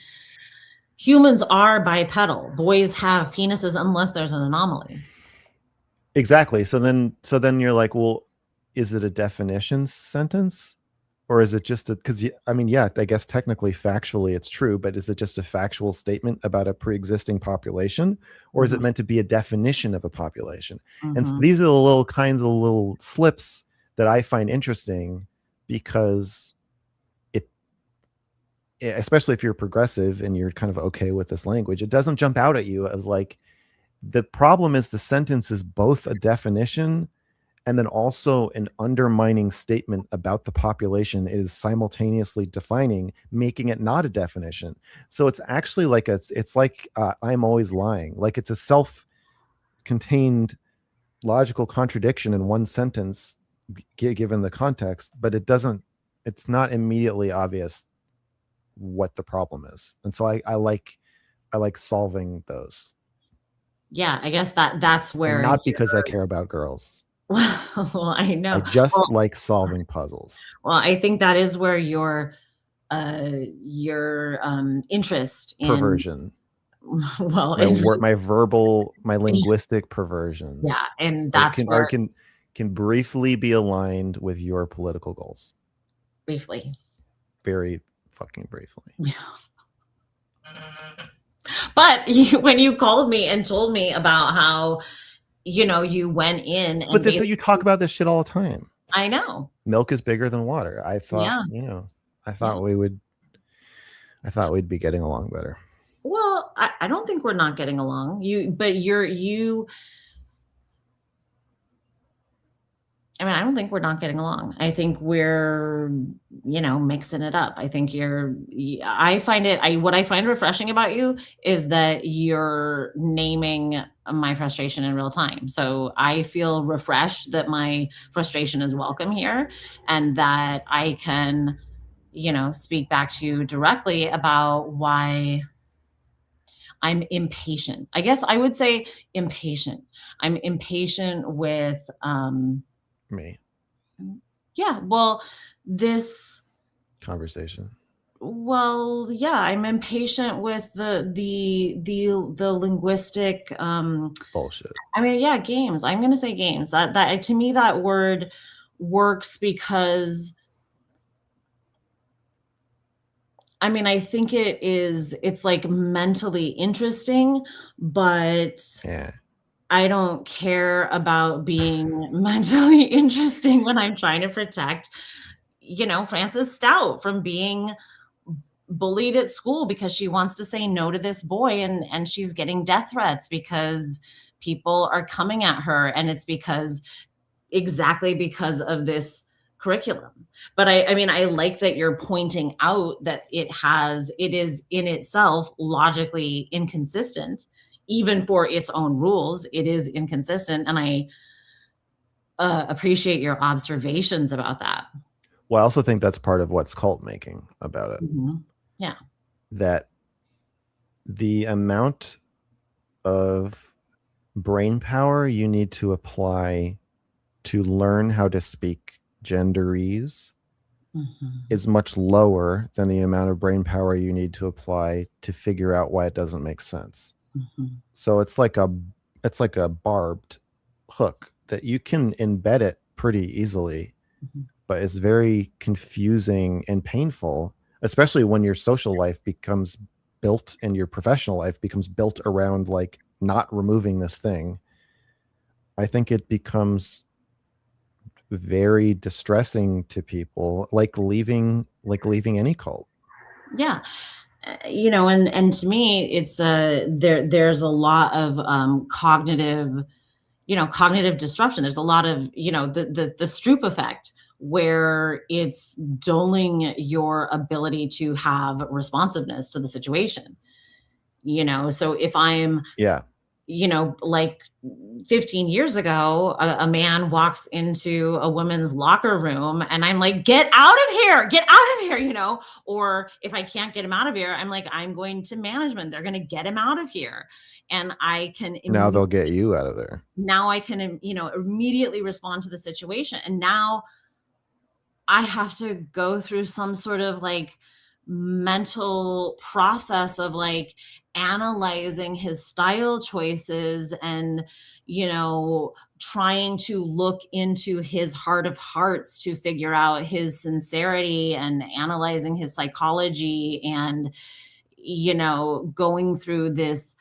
humans are bipedal. Boys have penises unless there's an anomaly. Exactly. So then you're like, well, is it a definition sentence, or is it just because I mean, yeah, I guess technically factually it's true, but is it just a factual statement about a pre-existing population, or is it meant to be a definition of a population? And so these are the little slips that I find interesting, because especially if you're progressive and you're kind of okay with this language, it doesn't jump out at you as like, the problem is the sentence is both a definition and then also an undermining statement about the population is simultaneously defining, making it not a definition. So it's actually like I'm always lying. Like, it's a self-contained logical contradiction in one sentence, given the context, but it's not immediately obvious what the problem is. And so I like solving those. Yeah, I guess that's where, and not because I care about girls. Well, I know. I just like solving puzzles. Well, I think that is where your interest in perversion. Well, my linguistic perversions. Yeah, and that's where can briefly be aligned with your political goals. Briefly. Very fucking briefly. Yeah. But when you called me and told me about how, you went in and But this, basically, you talk about this shit all the time. I know. Milk is bigger than water. I thought, Yeah. I Yeah. thought we'd be getting along better. Well, I don't think we're not getting along. I mean, I don't think we're not getting along. I think we're, mixing it up. I think what I find refreshing about you is that you're naming my frustration in real time. So I feel refreshed that my frustration is welcome here and that I can, speak back to you directly about why I'm impatient. I guess I would say impatient. I'm impatient with, Me. yeah, well, this Conversation. well, yeah, I'm impatient with the linguistic, Bullshit. I mean, yeah, games. I'm gonna say games. That to me, that word works because I mean, I think it's like mentally interesting, but Yeah. I don't care about being mentally interesting when I'm trying to protect, Frances Stout from being bullied at school because she wants to say no to this boy and she's getting death threats because people are coming at her and it's exactly because of this curriculum. But I mean, I like that you're pointing out that it is in itself logically inconsistent, even for its own rules. It is inconsistent, and I appreciate your observations about that. Well, I also think that's part of what's cult making about it. Mhm. Yeah. That the amount of brain power you need to apply to learn how to speak genderese Mhm. is much lower than the amount of brain power you need to apply to figure out why it doesn't make sense. Mhm. So it's like a barbed hook that you can embed it pretty easily, Mhm. but it's very confusing and painful, especially when your social life becomes built and your professional life becomes built around like not removing this thing. I think it becomes very distressing to people, like leaving any cult. Yeah. And to me, it's there's a lot of cognitive disruption. There's a lot of, the Stroop effect where it's dulling your ability to have responsiveness to the situation. So if I'm, Yeah. like 15 years ago, a man walks into a woman's locker room and I'm like, get out of here, or if I can't get him out of here, I'm like, I'm going to management. They're going to get him out of here. And I can Now they'll get you out of there. immediately respond to the situation. And now I have to go through some sort of like mental process of like analyzing his style choices and, trying to look into his heart of hearts to figure out his sincerity and analyzing his psychology and, going through this,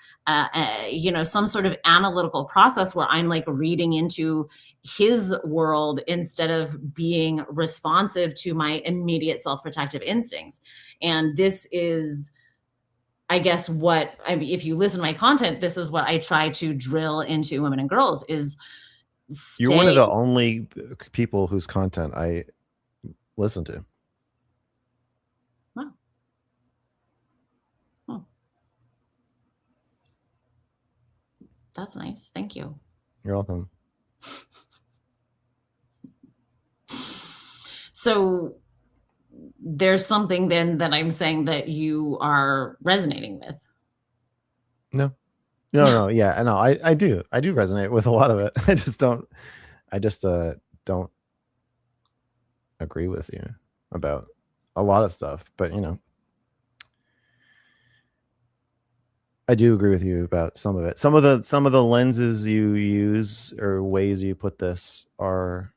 some sort of analytical process where I'm like reading into his world instead of being responsive to my immediate self-protective instincts. And this is, I guess, what I mean, if you listen to my content, this is what I try to drill into women and girls is You're one of stay. the only people whose content I listen to. Wow. Oh, that's nice. Thank you. You're welcome. So there's something then that I'm saying that you are resonating with. No. Yeah, I know. I do resonate with a lot of it. I just don't agree with you about a lot of stuff, but I do agree with you about some of it. Some of the lenses you use or ways you put this are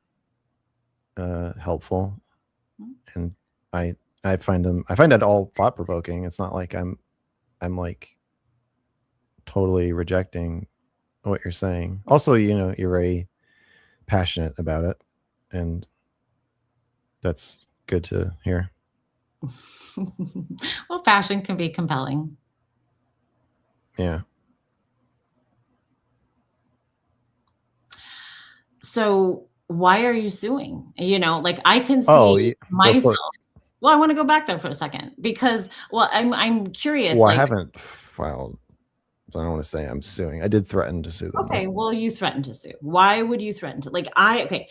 helpful, and I I find it all thought provoking. It's not like I'm like totally rejecting what you're saying. Also, you're very passionate about it, and that's good to hear. Well, fashion can be compelling. Yeah. So why are you suing? Like I can Oh, see well, myself. so Well, I want to go back there for a second because, well, I'm curious. well, I Like, haven't filed. So I don't want to say I'm suing. I did threaten to sue them, though. okay, well, you threatened to sue. Why would you threaten to? Okay.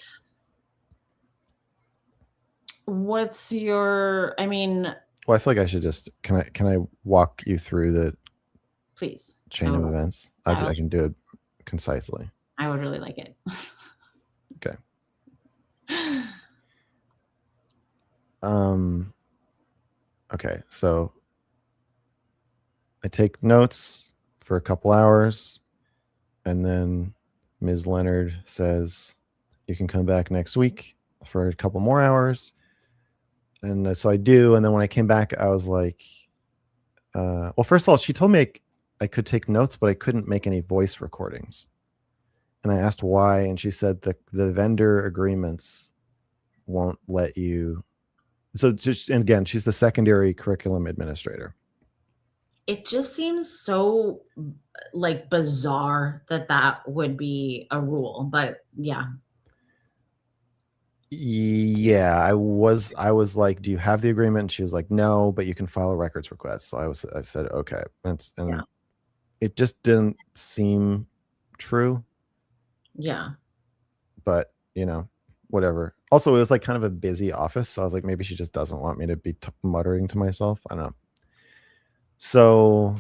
What's your? I mean, Well, I feel like I should just can I walk you through the please. chain of events? I I would, can do it concisely. I would really like it. Okay. Um. Okay. So I take notes for a couple hours, and then Ms. Leonard says, "You can come back next week for a couple more hours." And so I do. And then when I came back, I was like, well, first of all, she told me I could take notes, but I couldn't make any voice recordings. And I asked why, and she said the vendor agreements won't let you. So just, and again, she's the secondary curriculum administrator. It just seems so like bizarre that would be a rule, but yeah. Yeah, I was like, "Do you have the agreement?" And she was like, "No, but you can file a records request." So I said, "Okay." Yeah. And it just didn't seem true, Yeah. but whatever. Also, it was like kind of a busy office, so I was like, maybe she just doesn't want me to be muttering to myself. I don't know. So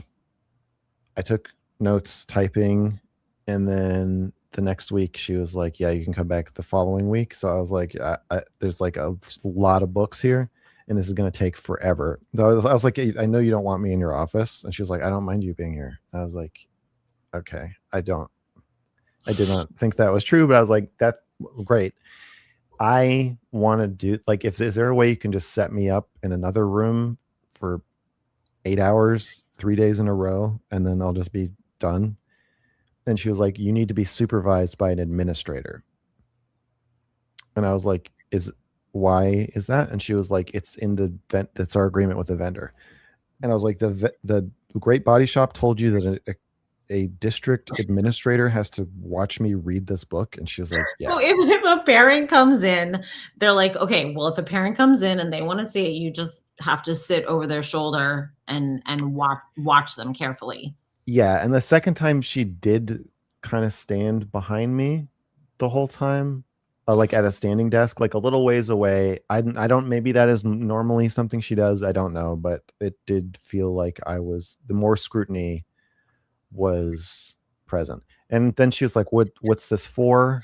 I took notes typing, and then the next week she was like, "Yeah, you can come back the following week." So I was like, "There's like a lot of books here, and this is going to take forever." So I was like, "I know you don't want me in your office," and she was like, "I don't mind you being here." I was like, "Okay, I don't." I did not think that was true, but I was like, "That's great." I want to do like, if is there a way you can just set me up in another room for 8 hours, 3 days in a row, and then I'll just be done? And she was like, "You need to be supervised by an administrator." And I was like, why is that? And she was like, "It's in that's our agreement with the vendor." And I was like, the Great Body Shop told you that a district administrator has to watch me read this book? And she was like, So "Yes." if a parent comes in, they're like, okay, well, if a parent comes in and they want to see it, you just have to sit over their shoulder and watch them carefully. Yeah, and the second time she did kind of stand behind me the whole time, like at a standing desk, like a little ways away. I don't, maybe that is normally something she does. I don't know, but it did feel like the more scrutiny was present. And then she was like, what's this for?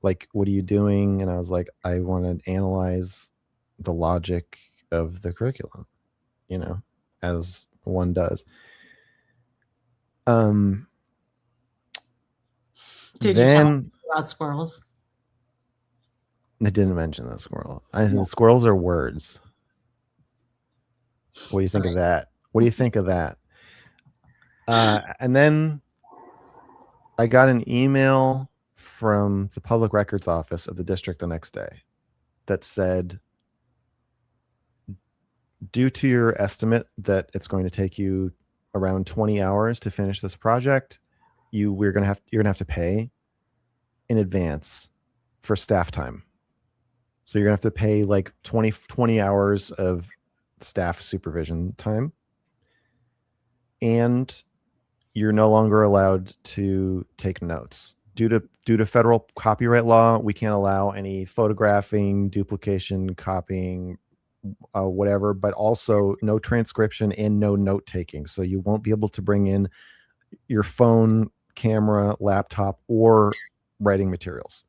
Like, what are you doing? And I was like, I want to analyze the logic of the curriculum, as one does. Did you tell Then about squirrels? I didn't mention the squirrel. I No, said squirrels are words. What do you think sorry. of that? What do you think of that? And then I got an email from the public records office of the district the next day that said, due to your estimate that it's going to take you around 20 hours to finish this project, you're gonna have to pay in advance for staff time. So you're gonna have to pay like 20 hours of staff supervision time, and you're no longer allowed to take notes due to federal copyright law. We can't allow any photographing, duplication, copying, whatever, but also no transcription and no note taking. So you won't be able to bring in your phone, camera, laptop, or writing materials.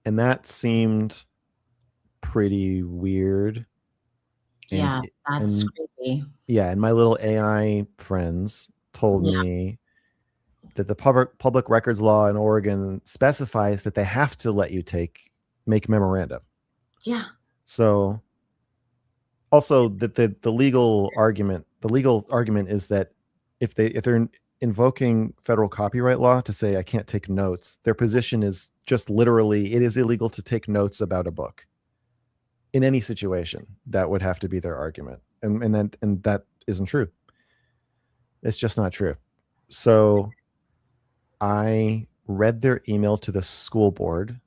And that seemed pretty weird. Yeah, And that's and creepy. yeah, and my little AI friends told Yeah, me that the public records law in Oregon specifies that they have to let you make memoranda. yeah. So also the legal argument is that if they're invoking federal copyright law to say I can't take notes, their position is just literally it is illegal to take notes about a book in any situation. That would have to be their argument, and that isn't true. It's just not true. So I read their email to the school board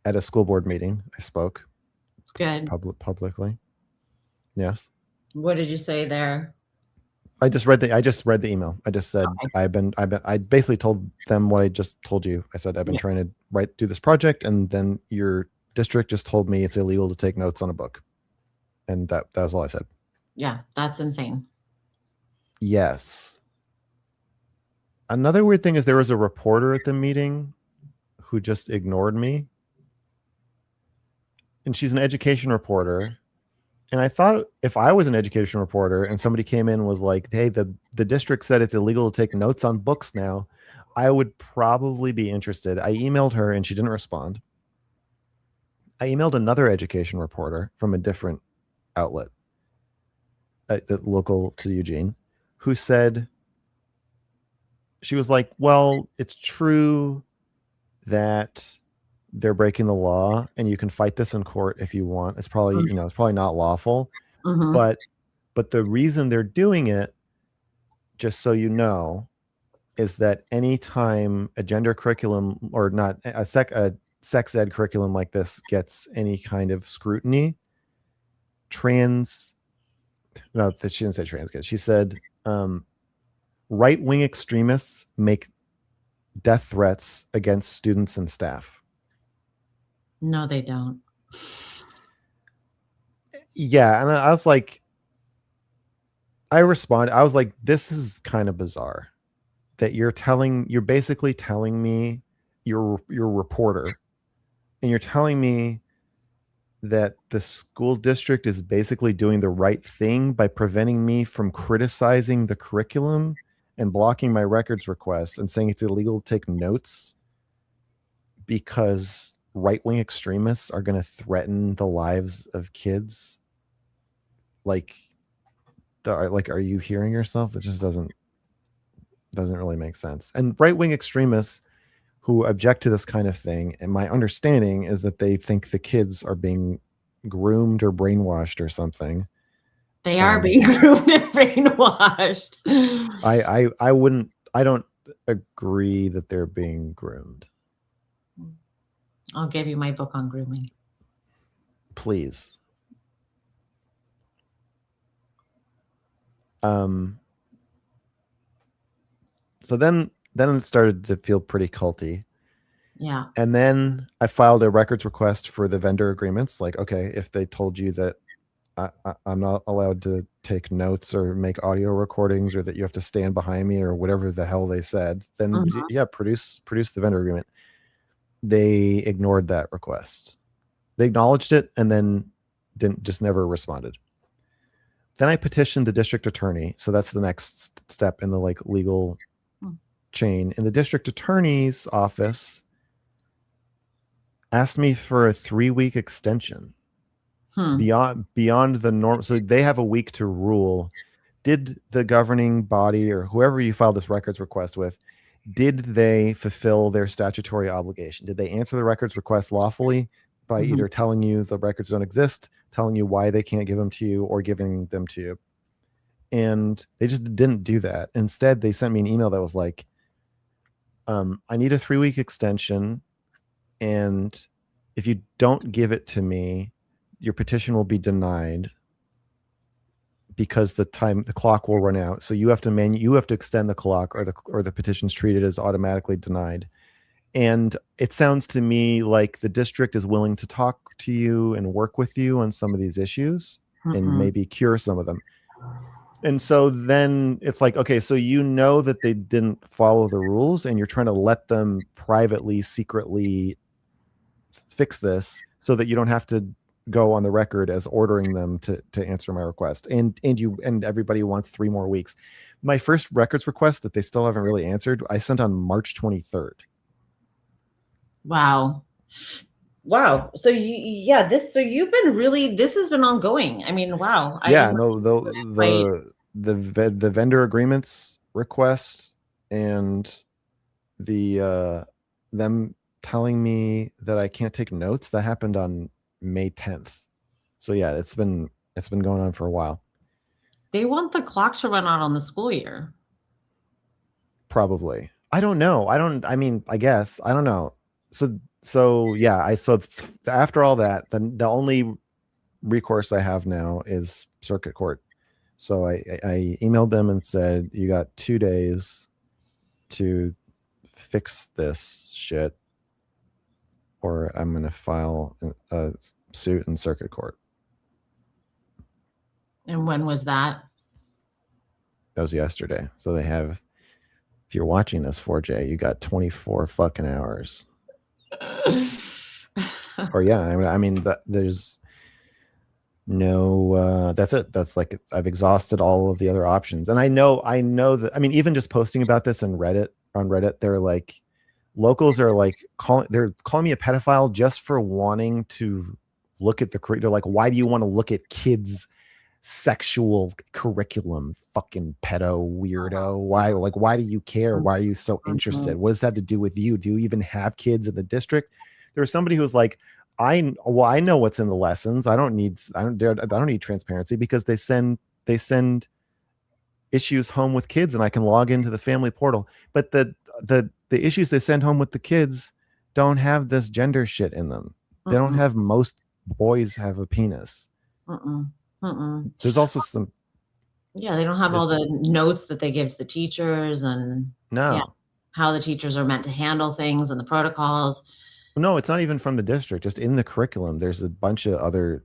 at a school board meeting. I spoke Good. publicly. Yes. What did you say there? I just read the email. I just said Okay. I basically told them what I just told you. I said I've been Yeah. trying to do this project, and then your district just told me it's illegal to take notes on a book. And that was all I said. Yeah, that's insane. Yes. Another weird thing is there was a reporter at the meeting who just ignored me. And she's an education reporter. And I thought if I was an education reporter and somebody came in and was like, hey, the district said it's illegal to take notes on books now, I would probably be interested. I emailed her and she didn't respond. I emailed another education reporter from a different outlet, local to Eugene, who said, she was like, well, it's true that they're breaking the law and you can fight this in court if you want. It's probably, it's probably not lawful, Mm-hmm. but the reason they're doing it, just so you know, is that anytime a gender curriculum or not a sex ed curriculum like this gets any kind of scrutiny, no, she didn't say trans kids. She said right-wing extremists make death threats against students and staff. No, they don't. Yeah, and I was like, I was like, this is kind of bizarre that you're basically telling me you're a reporter and you're telling me that the school district is basically doing the right thing by preventing me from criticizing the curriculum and blocking my records requests and saying it's illegal to take notes because right-wing extremists are going to threaten the lives of kids. Like, are you hearing yourself? It just doesn't really make sense. And right-wing extremists who object to this kind of thing, and my understanding is that they think the kids are being groomed or brainwashed or something. They are being groomed and brainwashed. I don't agree that they're being groomed. I'll give you my book on grooming. Please. So then it started to feel pretty culty. Yeah. And then I filed a records request for the vendor agreements. Like, okay, if they told you that I'm not allowed to take notes or make audio recordings, or that you have to stand behind me, or whatever the hell they said, then yeah, produce the vendor agreement. They ignored that request. They acknowledged it and then just never responded. Then I petitioned the district attorney. So that's the next step in the legal chain. And the district attorney's office asked me for a 3-week extension beyond the norm. So they have a week to rule. Did the governing body or whoever you filed this records request with, did they fulfill their statutory obligation? Did they answer the records request lawfully by either telling you the records don't exist, telling you why they can't give them to you, or giving them to you? And they just didn't do that. Instead, they sent me an email that was like, I need a 3-week extension, and if you don't give it to me, your petition will be denied because the clock will run out. So you have to extend the clock, or the petition's treated as automatically denied. And it sounds to me like the district is willing to talk to you and work with you on some of these issues and maybe cure some of them. And so then it's like, okay, so that they didn't follow the rules, and you're trying to let them privately, secretly fix this so that you don't have to go on the record as ordering them to answer my request. And everybody wants 3 more weeks. My first records request that they still haven't really answered, I sent on March 23rd. Wow. Wow. So you've been really, this has been ongoing. I mean, wow. I Yeah, didn't no, quite. the vendor agreements request and the them telling me that I can't take notes, that happened on May 10th. So yeah, it's been going on for a while. They want the clock to run out on the school year. Probably. I don't know. I mean, I guess. I don't know. So yeah, after all that, then the only recourse I have now is circuit court. So I emailed them and said, you got 2 days to fix this shit, or I'm going to file a suit in circuit court. And when was that? That was yesterday. So they have, if you're watching this 4J, you got 24 fucking hours. Or yeah, I mean there's no that's it. That's like, I've exhausted all of the other options. And I know that, I mean, even just posting about this on Reddit, they're like, locals are like they're calling me a pedophile just for wanting to look at they're like, why do you want to look at kids sexual curriculum, fucking pedo weirdo? Why do you care? Why are you so interested? What does that have to do with you? Do you even have kids in the district? There was somebody who was like, I know what's in the lessons. I don't need transparency, because they send issues home with kids and I can log into the family portal. But the issues they send home with the kids don't have this gender shit in them. They don't have, most boys have a penis. There's also some, Yeah, they don't have all the notes that they give to the teachers, and yeah, no, how the teachers are meant to handle things and the protocols. no, it's not even from the district. Just in the curriculum, there's a bunch of other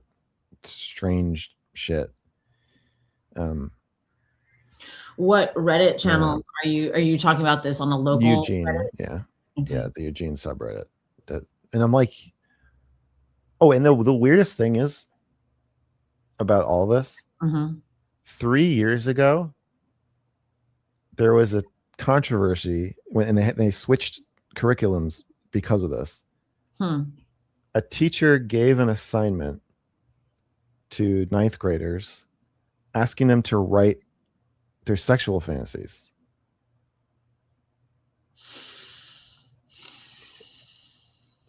strange shit. What Reddit channel are you talking about this on a local Eugene, Reddit? yeah, Okay. yeah, the Eugene subreddit. And I'm like, oh, and the weirdest thing is about all this. 3 years ago, there was a controversy and they switched curriculums because of this. A teacher gave an assignment to ninth graders asking them to write their sexual fantasies,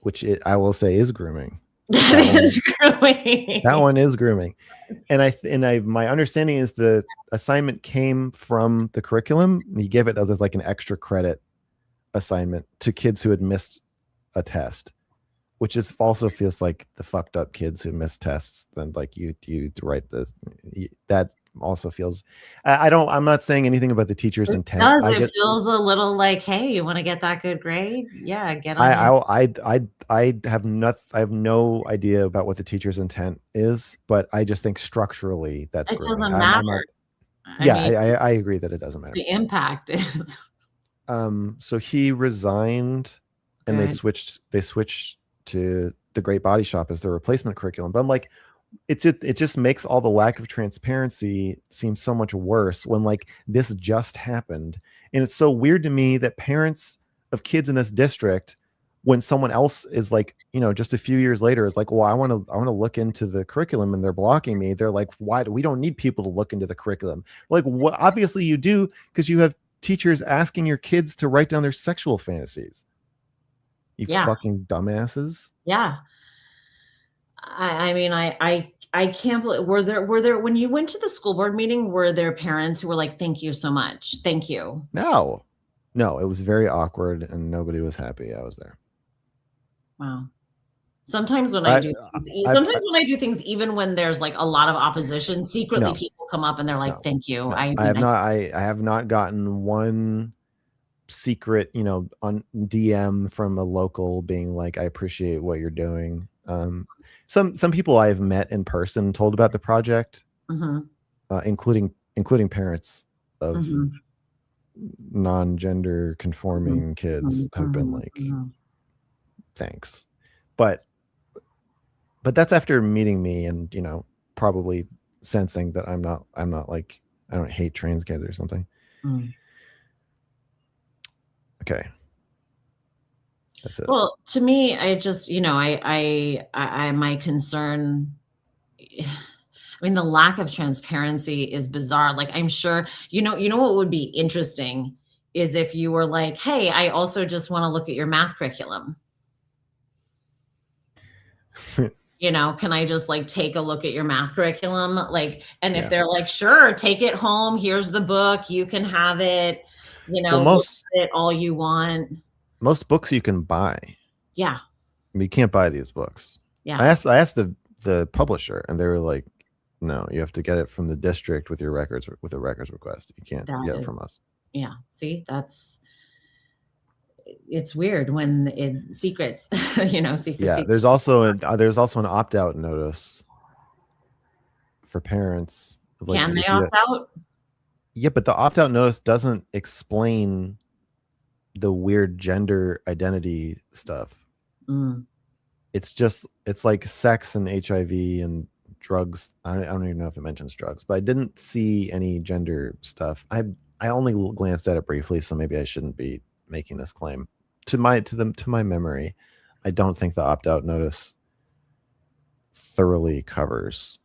which I will say is grooming. That is grooming. That one is grooming. And my understanding is the assignment came from the curriculum. You give it as like an extra credit assignment to kids who had missed a test, which is also feels like the fucked up kids who miss tests. Then like you write this, that also feels. I'm not saying anything about the teacher's intent. It feels a little like, hey, you want to get that good grade? Yeah, get on. I have no idea about what the teacher's intent is, but I just think structurally that's It grooming. doesn't matter. I agree that it doesn't matter. The impact is. So he resigned, and they switched to the Great Body Shop as their replacement curriculum. But I'm like, it just makes all the lack of transparency seem so much worse when like this just happened. And it's so weird to me that parents of kids in this district, when someone else is like, just a few years later is like, well, I want to look into the curriculum, and they're blocking me. They're like, why do we don't need people to look into the curriculum? Like, what? Obviously you do, because you have teachers asking your kids to write down their sexual fantasies. You fucking dumbasses. Yeah. I mean, I can't believe, were there, when you went to the school board meeting, were there parents who were like, thank you so much? Thank you. No, it was very awkward and nobody was happy I was there. Wow. Sometimes when I do things, even when there's like a lot of opposition, secretly people come up and they're like, thank you. I have not gotten one secret, on DM from a local being like, I appreciate what you're doing. Some people I've met in person told about the project, including parents of non-gender conforming kids have been like, thanks. But that's after meeting me and, probably sensing that I'm not like, I don't hate trans kids or something. Okay. That's it. Well, to me, I just, my concern, I mean, the lack of transparency is bizarre. Like, I'm sure, what would be interesting is if you were like, "Hey, I also just want to look at your math curriculum. Can I just like take a look at your math curriculum?" Like, and if Yeah. they're like, "Sure, take it home. Here's the book. You can have it. Well, Look at it all you want." most books you can buy. Yeah. I mean, you can't buy these books. Yeah. I asked the publisher, and they were like, "No, you have to get it from the district with a records request. You can't That get it is, from us." yeah. See, it's weird when secrets, Yeah, secrets. there's also an opt out notice for parents. Like Can they if you opt out? Yeah, but the opt out notice doesn't explain the weird gender identity stuff. Mm. It's like sex and HIV and drugs. I don't even know if it mentions drugs, but I didn't see any gender stuff. I only glanced at it briefly, so maybe I shouldn't be making this claim. To my memory, I don't think the opt out notice thoroughly covers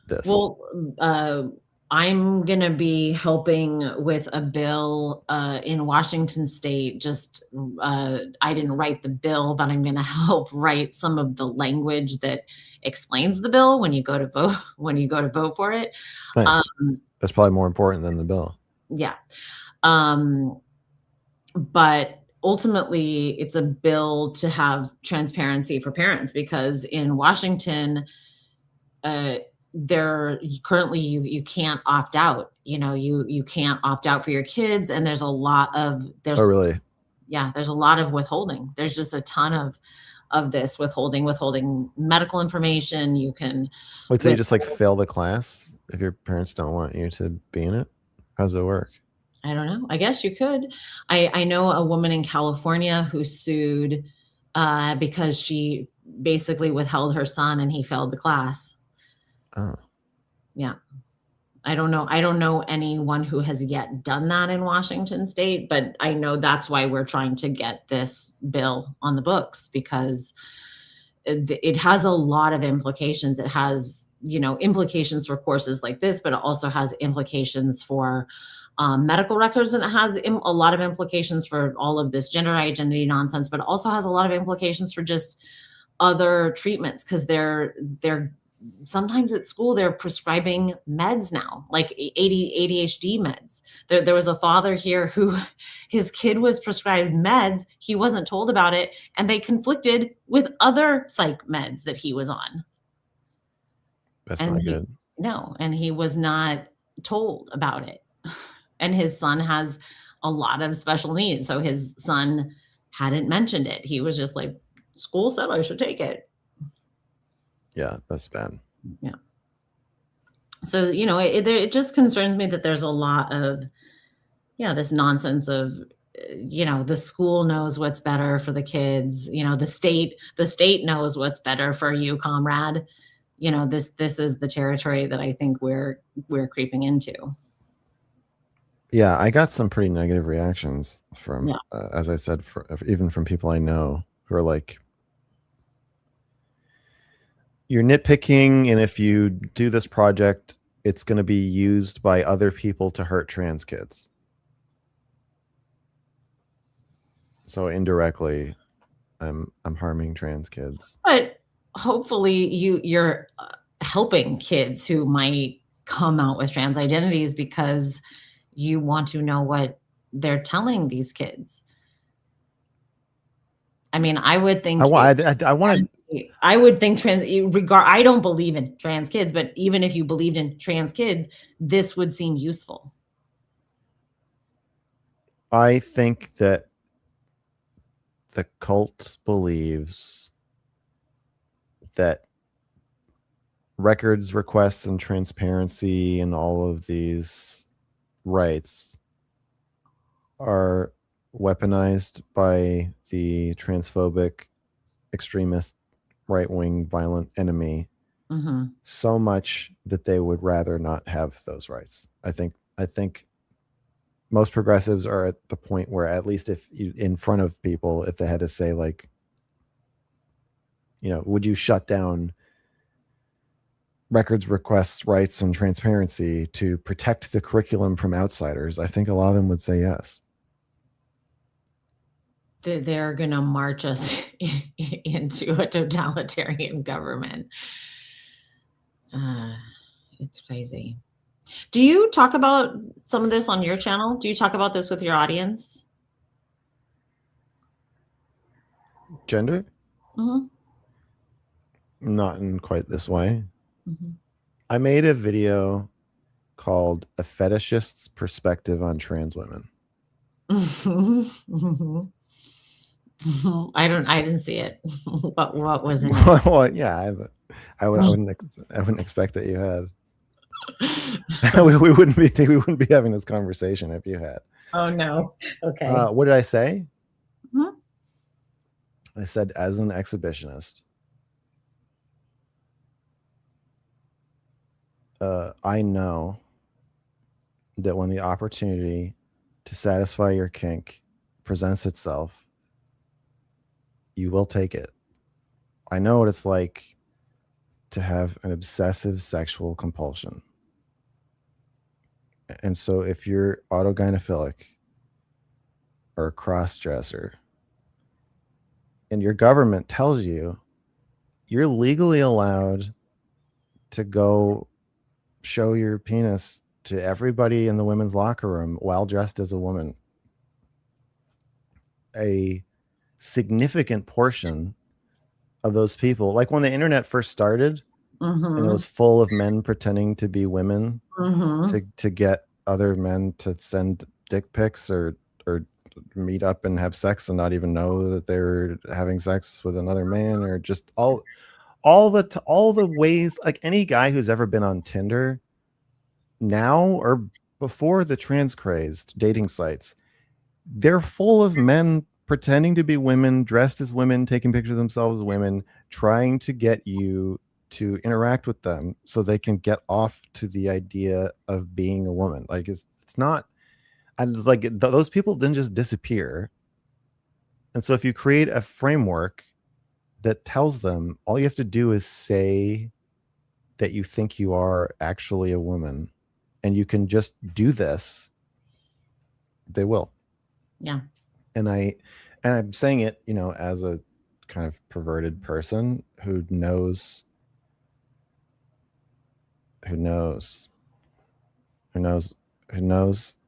this. Well, I'm going to be helping with a bill in Washington State. I didn't write the bill, but I'm going to help write some of the language that explains the bill when you go to vote for it. Nice. Um, That's probably more important than the bill. yeah. But ultimately, it's a bill to have transparency for parents, because in Washington, there currently you can't opt out. You can't opt out for your kids, and there's a lot of Oh, really? there's a lot of withholding. There's just a ton of this withholding medical information. You can Wait, so you just like fail the class if your parents don't want you to be in it? How does it work? I don't know. I guess you could. I know a woman in California who sued because she basically withheld her son and he failed the class. Oh, Yeah. I don't know anyone who has yet done that in Washington State, but I know that's why we're trying to get this bill on the books, because it has a lot of implications. It has, implications for courses like this, but it also has implications for medical records, and it has a lot of implications for all of this gender identity nonsense, but it also has a lot of implications for just other treatments, because they're sometimes at school they're prescribing meds now, like ADHD meds. There was a father here who his kid was prescribed meds, he wasn't told about it, and they conflicted with other psych meds that he was on. that's And not good. no, and he was not told about it. And his son has a lot of special needs, so his son hadn't mentioned it. He was just like, "School said I should take it." Yeah, that's bad. Yeah. So, it just concerns me that there's a lot of, this nonsense of, the school knows what's better for the kids. The state knows what's better for you, comrade. This is the territory that I think we're creeping into. Yeah, I got some pretty negative reactions from, Yeah. as I said, even from people I know who are like, "You're nitpicking, and if you do this project, it's going to be used by other people to hurt trans kids." So indirectly, I'm harming trans kids. But hopefully you're helping kids who might come out with trans identities because you want to know what they're telling these kids. I mean, I would think I want to. I would think I don't believe in trans kids, but even if you believed in trans kids, this would seem useful. I think that the cult believes that records requests and transparency and all of these rights are weaponized by the transphobic, extremist, right-wing, violent enemy so much that they would rather not have those rights. I think most progressives are at the point where, at least if you, in front of people, if they had to say, like, would you shut down records requests, rights, and transparency to protect the curriculum from outsiders? I think a lot of them would say yes. They're going to march us into a totalitarian government. It's crazy. Do you talk about some of this on your channel? Do you talk about this with your audience? Gender? Mm-hmm. Not in quite this way. Mm-hmm. I made a video called "A Fetishist's Perspective on Trans Women." Mm-hmm. I didn't see it. What was in it? Well, yeah, I wouldn't expect that you had. we wouldn't be having this conversation if you had. Oh no. Okay. What did I say? Mm-hmm. I said, as an exhibitionist, I know that when the opportunity to satisfy your kink presents itself, you will take it. I know what it's like to have an obsessive sexual compulsion. And so if you're autogynephilic or a cross-dresser, and your government tells you you're legally allowed to go show your penis to everybody in the women's locker room while dressed as a woman, a significant portion of those people, like when the internet first started, and it was full of men pretending to be women to get other men to send dick pics or meet up and have sex and not even know that they were having sex with another man, or just all the ways, like any guy who's ever been on Tinder now or before the trans crazed dating sites, they're full of men pretending to be women, dressed as women, taking pictures of themselves as women, trying to get you to interact with them so they can get off to the idea of being a woman. Like it's not, and it's like those people didn't just disappear. And so if you create a framework that tells them all you have to do is say that you think you are actually a woman and you can just do this, they will. Yeah. And I'm saying it, as a kind of perverted person who knows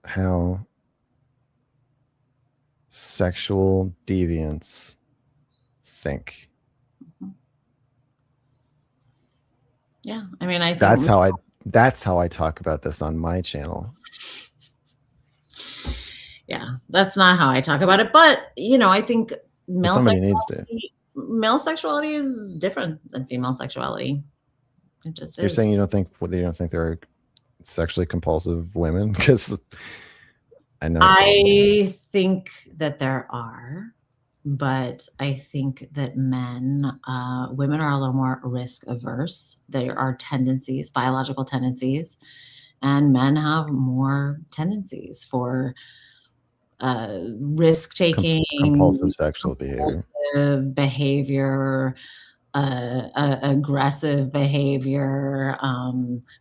how sexual deviants think. Yeah. I mean, I think that's how I talk about this on my channel. Yeah, that's not how I talk about it. But, I think male sexuality is different than female sexuality. It just is. You're saying you don't think there are sexually compulsive women? Because I think that there are, but I think that women are a little more risk averse. There are tendencies, biological tendencies, and men have more tendencies for risk taking, compulsive sexual behavior, aggressive behavior,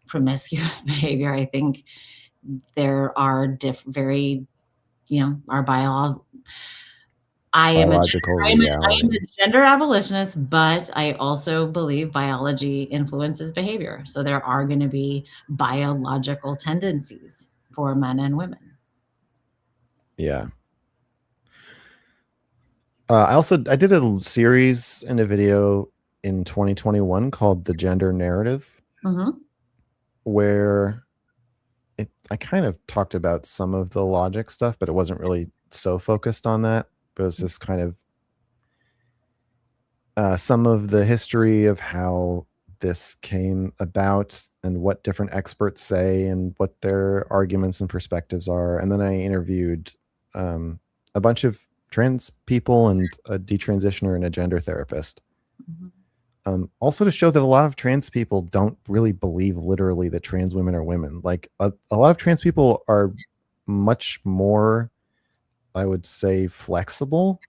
promiscuous behavior. I think there are very, our biological. I am a gender abolitionist, but I also believe biology influences behavior. So there are going to be biological tendencies for men and women. Yeah. I did a series in a video in 2021 called The Gender Narrative, where I kind of talked about some of the logic stuff, but it wasn't really so focused on that. But it was just kind of some of the history of how this came about and what different experts say and what their arguments and perspectives are. And then I interviewed a bunch of trans people and a detransitioner and a gender therapist. Also to show that a lot of trans people don't really believe literally that trans women are women. Like a lot of trans people are much more, I would say, flexible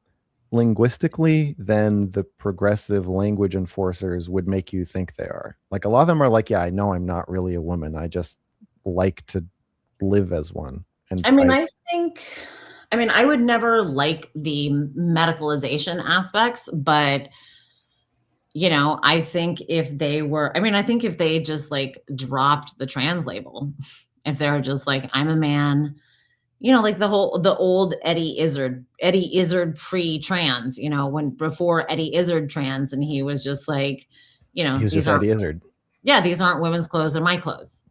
linguistically than the progressive language enforcers would make you think they are. Like, a lot of them are like, yeah, I know I'm not really a woman. I just like to live as one. And I mean, I mean, I would never like the medicalization aspects, but I think if they were, I mean, I think if they just like dropped the trans label, if they're just like, I'm a man, like the old Eddie Izzard pre-trans, when before Eddie Izzard trans, and he was just like, he was these just aren't, Eddie Izzard. yeah, these aren't women's clothes, they're my clothes.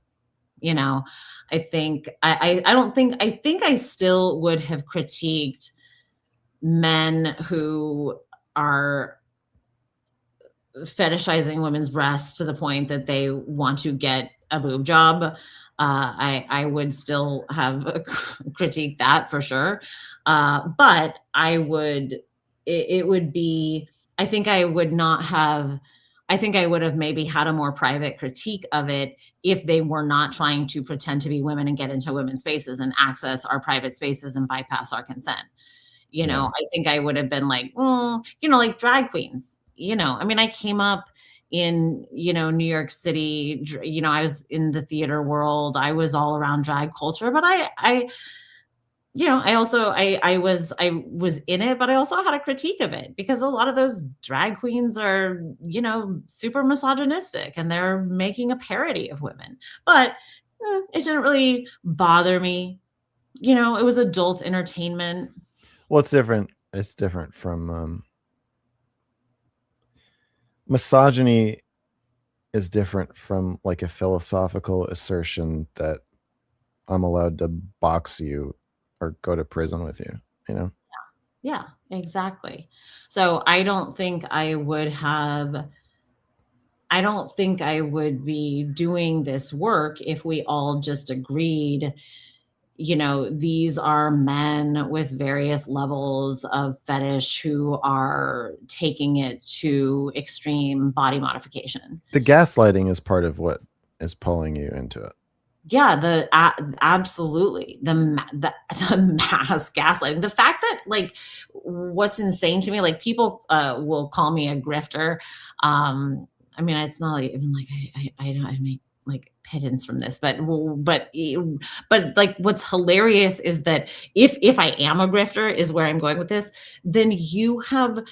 I think I don't think I think I still would have critiqued men who are fetishizing women's breasts to the point that they want to get a boob job. I would still have critiqued that for sure. But it would be, I think I would not have, I think I would have maybe had a more private critique of it if they were not trying to pretend to be women and get into women's spaces and access our private spaces and bypass our consent. I think I would have been like, like drag queens. I mean, I came up in, New York City, I was in the theater world. I was all around drag culture, but I was in it, but I also had a critique of it because a lot of those drag queens are, super misogynistic and they're making a parody of women. But it didn't really bother me. It was adult entertainment. Well, it's different. It's different from misogyny is different from like a philosophical assertion that I'm allowed to box you or go to prison with you, you know? Yeah, exactly. So I don't think I would be doing this work if we all just agreed, these are men with various levels of fetish who are taking it to extreme body modification. The gaslighting is part of what is pulling you into it. Yeah, absolutely. The mass gaslighting. The fact that, like, what's insane to me, like, people will call me a grifter. I mean, it's not like even like I make like pittance from this, but like what's hilarious is that if I am a grifter is where I'm going with this, then you have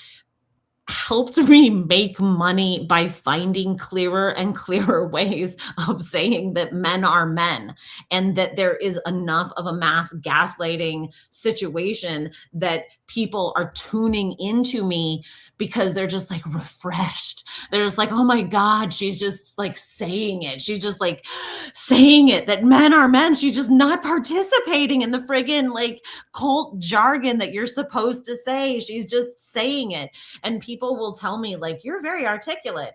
helped me make money by finding clearer and clearer ways of saying that men are men and that there is enough of a mass gaslighting situation that people are tuning into me because they're just like refreshed. They're just like, oh my God, she's just like saying it. She's just like saying it that men are men. She's just not participating in the friggin' like cult jargon that you're supposed to say. She's just saying it. And people will tell me like, you're very articulate.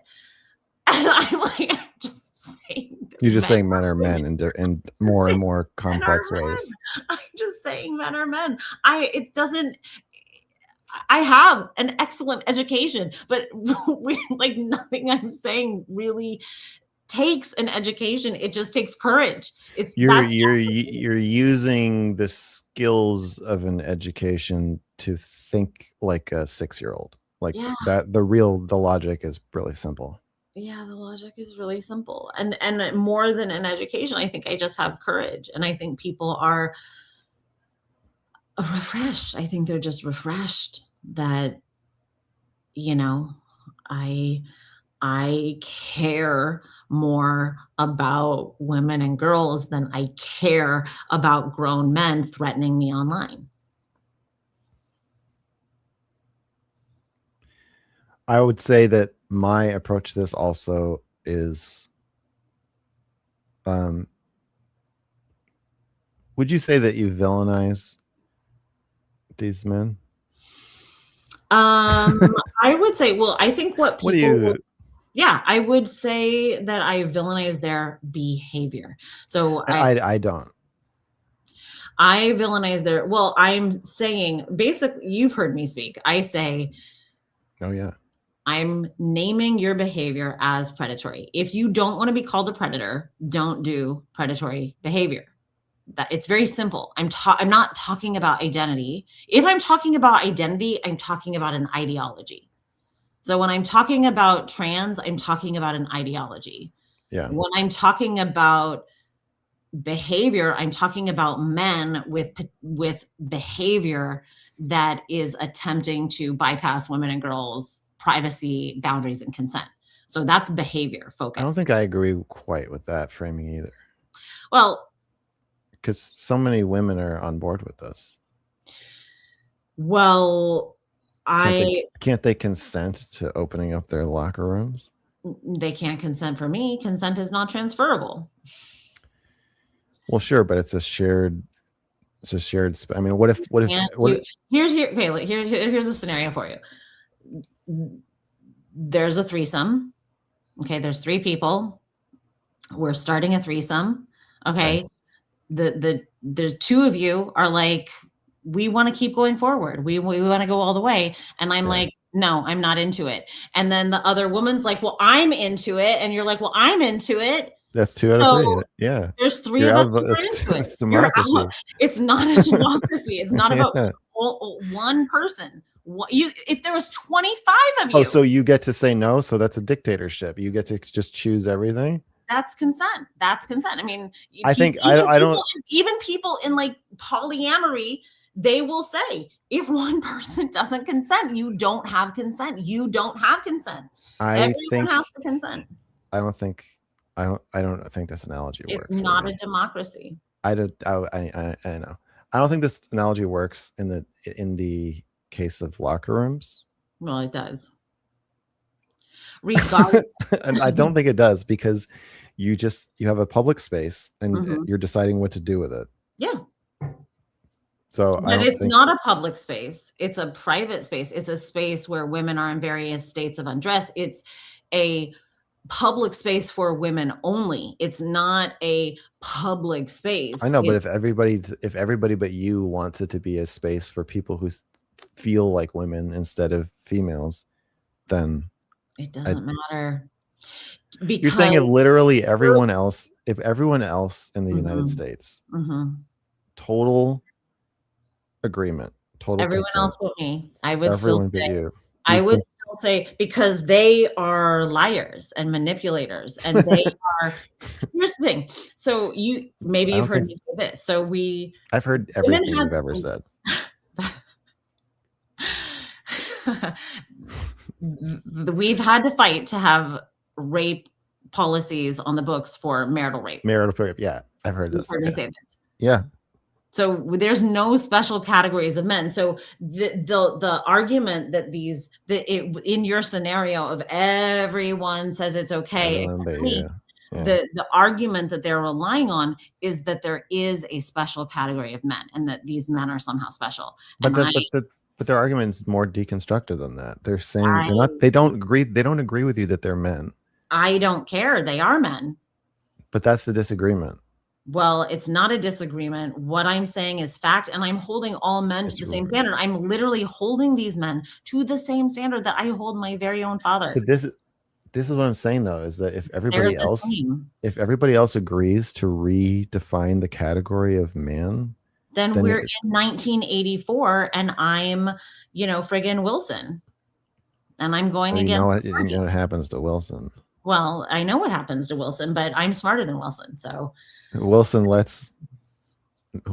And I'm like, I'm just saying You're just men saying men are men in more and more complex ways. I'm just saying men are men. I have an excellent education, but like nothing I'm saying really takes an education. It just takes courage. You're using the skills of an education to think like a 6-year-old. Like yeah. that the logic is really simple. Yeah, the logic is really simple. And more than an education, I think I just have courage. And I think people are refreshed. I think they're just refreshed that, I care more about women and girls than I care about grown men threatening me online. I would say that my approach to this also is would you say that you villainize these men? I would say, well, I think what people yeah, I would say that I villainize their behavior. So I don't. I villainize their, well, I'm saying basically, you've heard me speak. I say, oh yeah, I'm naming your behavior as predatory. If you don't want to be called a predator, don't do predatory behavior. That it's very simple. I'm not talking about identity. If I'm talking about identity, I'm talking about an ideology. So when I'm talking about trans, I'm talking about an ideology. Yeah. When I'm talking about behavior, I'm talking about men with behavior that is attempting to bypass women and girls' privacy, boundaries, and consent. So that's behavior I don't focused. think I agree quite with that framing either, Well, because so many women are on board with this. well, Can't they consent to opening up their locker rooms? they can't consent for me. Consent is not transferable. Well, sure, but it's a shared. I mean, what if Here's a scenario for you. There's a threesome. Okay, there's 3 people. We're starting a threesome. Okay. The 2 of you are like, we want to keep going forward. We want to go all the way. And I'm like, no, I'm not into it. And then the other woman's like, well, I'm into it. And you're like, well, I'm into it. That's 2 out of 3. Yeah. There's 3 You're of us out. who are into it. It's democracy. It's not a democracy. It's not about Yeah. one person. If there was 25 of you. Oh, so you get to say no. So that's a dictatorship. You get to just choose everything. That's consent. That's consent. I mean, I think I don't. Even people in like polyamory, they will say, if one person doesn't consent, you don't have consent. You don't have consent. Everyone has to consent. I don't think this analogy works. It's not a democracy. I know. I don't think this analogy works in the case of locker rooms. Well, it does. Regardless. And I don't think it does, because you have a public space and you're deciding what to do with it. Yeah. So, but it's not a public space. It's a private space. It's a space where women are in various states of undress. It's a public space for women only. It's not a public space. I know, but if everybody but you wants it to be a space for people who feel like women instead of females, then it doesn't matter. Because you're saying if literally everyone else in the United States, total agreement, everyone consent, else but me, I would still say, because they are liars and manipulators, and they are. Here's the thing. So you've heard me say this. So I've heard everything you've ever said. We've had to fight to have rape policies on the books for marital rape. Yeah, I've heard this. You've heard me say this. Yeah. So there's no special categories of men. So the argument that in your scenario of everyone says it's okay, except me, the argument that they're relying on is that there is a special category of men, and that these men are somehow special. But their argument is more deconstructed than that. They're saying they don't agree with you that they're men. I don't care. They are men. But that's the disagreement. Well, it's not a disagreement. What I'm saying is fact, and I'm holding all men to the same standard. I'm literally holding these men to the same standard that I hold my very own father. But this is what I'm saying, though, is that if everybody else agrees to redefine the category of man, then we're in 1984, and I'm, friggin' Wilson, and I'm going against. You know what happens to Wilson. Well, I know what happens to Wilson, but I'm smarter than Wilson. So Wilson lets.